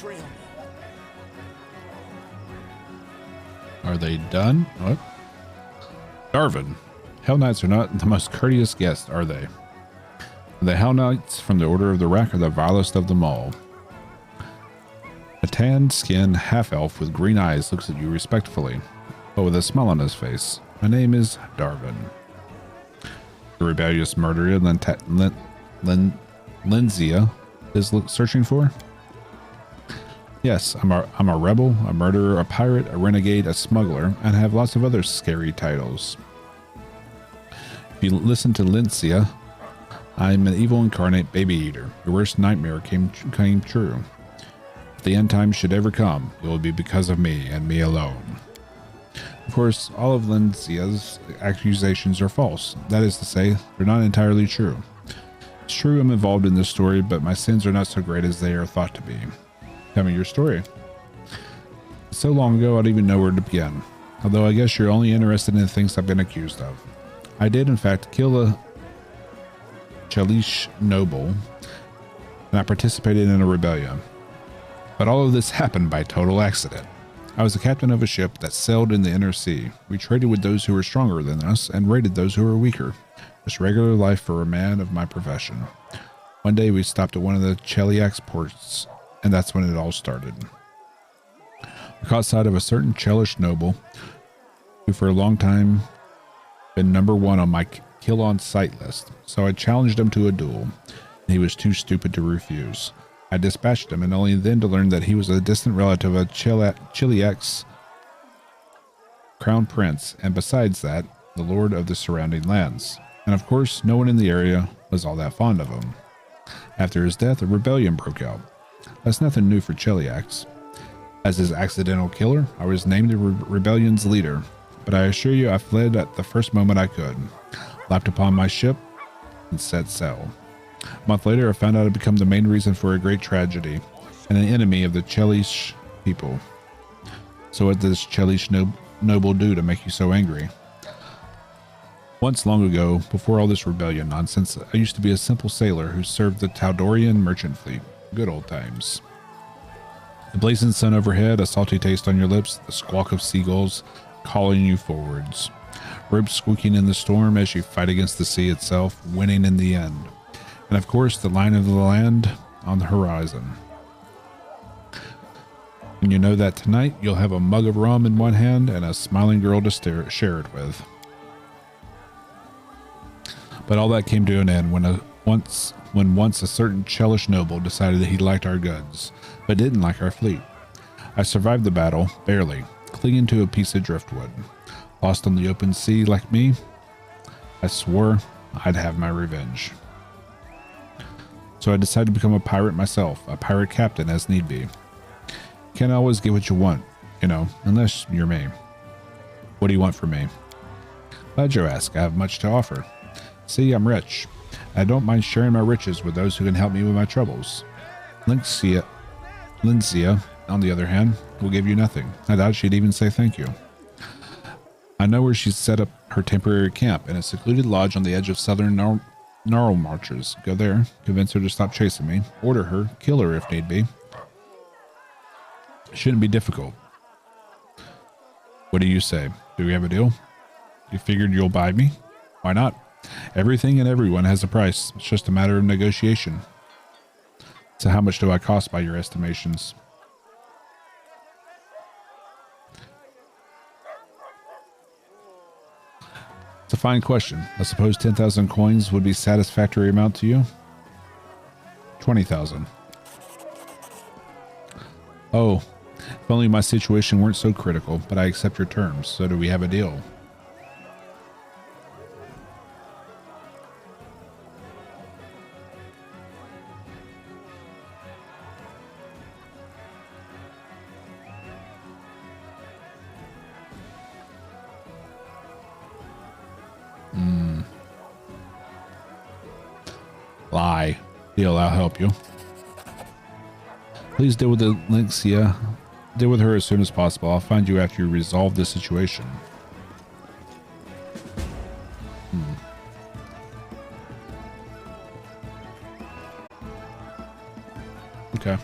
frail me. Are they done? What? Darvin. Hell Knights are not the most courteous guests, are they? The Hell Knights from the Order of the Rack are the vilest of them all. A tanned-skinned half-elf with green eyes looks at you respectfully, but with a smile on his face. My name is Darvin. The rebellious murderer Lenzia is searching for? Yes, I'm a rebel, a murderer, a pirate, a renegade, a smuggler, and have lots of other scary titles. If you listen to Lenzia, I'm an evil incarnate baby eater. Your worst nightmare came true. If the end time should ever come, it will be because of me and me alone. Of course, all of Lenzia's accusations are false. That is to say, they're not entirely true. It's true I'm involved in this story, but my sins are not so great as they are thought to be. Tell me your story. So long ago, I don't even know where to begin. Although I guess you're only interested in the things I've been accused of. I did, in fact, kill a Chalish noble, and I participated in a rebellion. But all of this happened by total accident. I was the captain of a ship that sailed in the inner sea. We traded with those who were stronger than us and raided those who were weaker. Just regular life for a man of my profession. One day we stopped at one of the Cheliax ports, and that's when it all started. I caught sight of a certain Chelish noble who for a long time been number one on my kill on sight list, so I challenged him to a duel, and he was too stupid to refuse. I dispatched him, and only then to learn that he was a distant relative of Cheliax crown prince, and besides that, the lord of the surrounding lands. And of course, no one in the area was all that fond of him. After his death, a rebellion broke out. That's nothing new for Cheliax. As his accidental killer, I was named the rebellion's leader, but I assure you I fled at the first moment I could, leapt upon my ship, and set sail. A month later, I found out I'd become the main reason for a great tragedy, and an enemy of the Chelish people. So what did this Chelish noble do to make you so angry? Once long ago, before all this rebellion nonsense, I used to be a simple sailor who served the Taldorian merchant fleet. Good old times. The blazing sun overhead, a salty taste on your lips, the squawk of seagulls calling you forwards. Ropes squeaking in the storm as you fight against the sea itself, winning in the end. And of course, the line of the land on the horizon. And you know that tonight you'll have a mug of rum in one hand and a smiling girl to share it with. But all that came to an end when once a certain Chelish noble decided that he liked our goods, but didn't like our fleet. I survived the battle, barely, clinging to a piece of driftwood. Lost on the open sea like me, I swore I'd have my revenge. So I decided to become a pirate myself, a pirate captain as need be. Can't always get what you want, you know, unless you're me. What do you want from me? Glad you ask. I have much to offer. See, I'm rich. I don't mind sharing my riches with those who can help me with my troubles. Lenzia, on the other hand, will give you nothing. I doubt she'd even say thank you. I know where she's set up her temporary camp in a secluded lodge on the edge of southern Gnarl Marches. Go there, convince her to stop chasing me, order her, kill her if need be. Shouldn't be difficult. What do you say? Do we have a deal? You figured you'll buy me? Why not? Everything and everyone has a price. It's just a matter of negotiation. So how much do I cost by your estimations? It's a fine question. I suppose 10,000 coins would be a satisfactory amount to you? 20,000. Oh, if only my situation weren't so critical, but I accept your terms. So do we have a deal? Lie. Deal, I'll help you. Please deal with the Lenzia. Deal with her as soon as possible. I'll find you after you resolve this situation. Okay.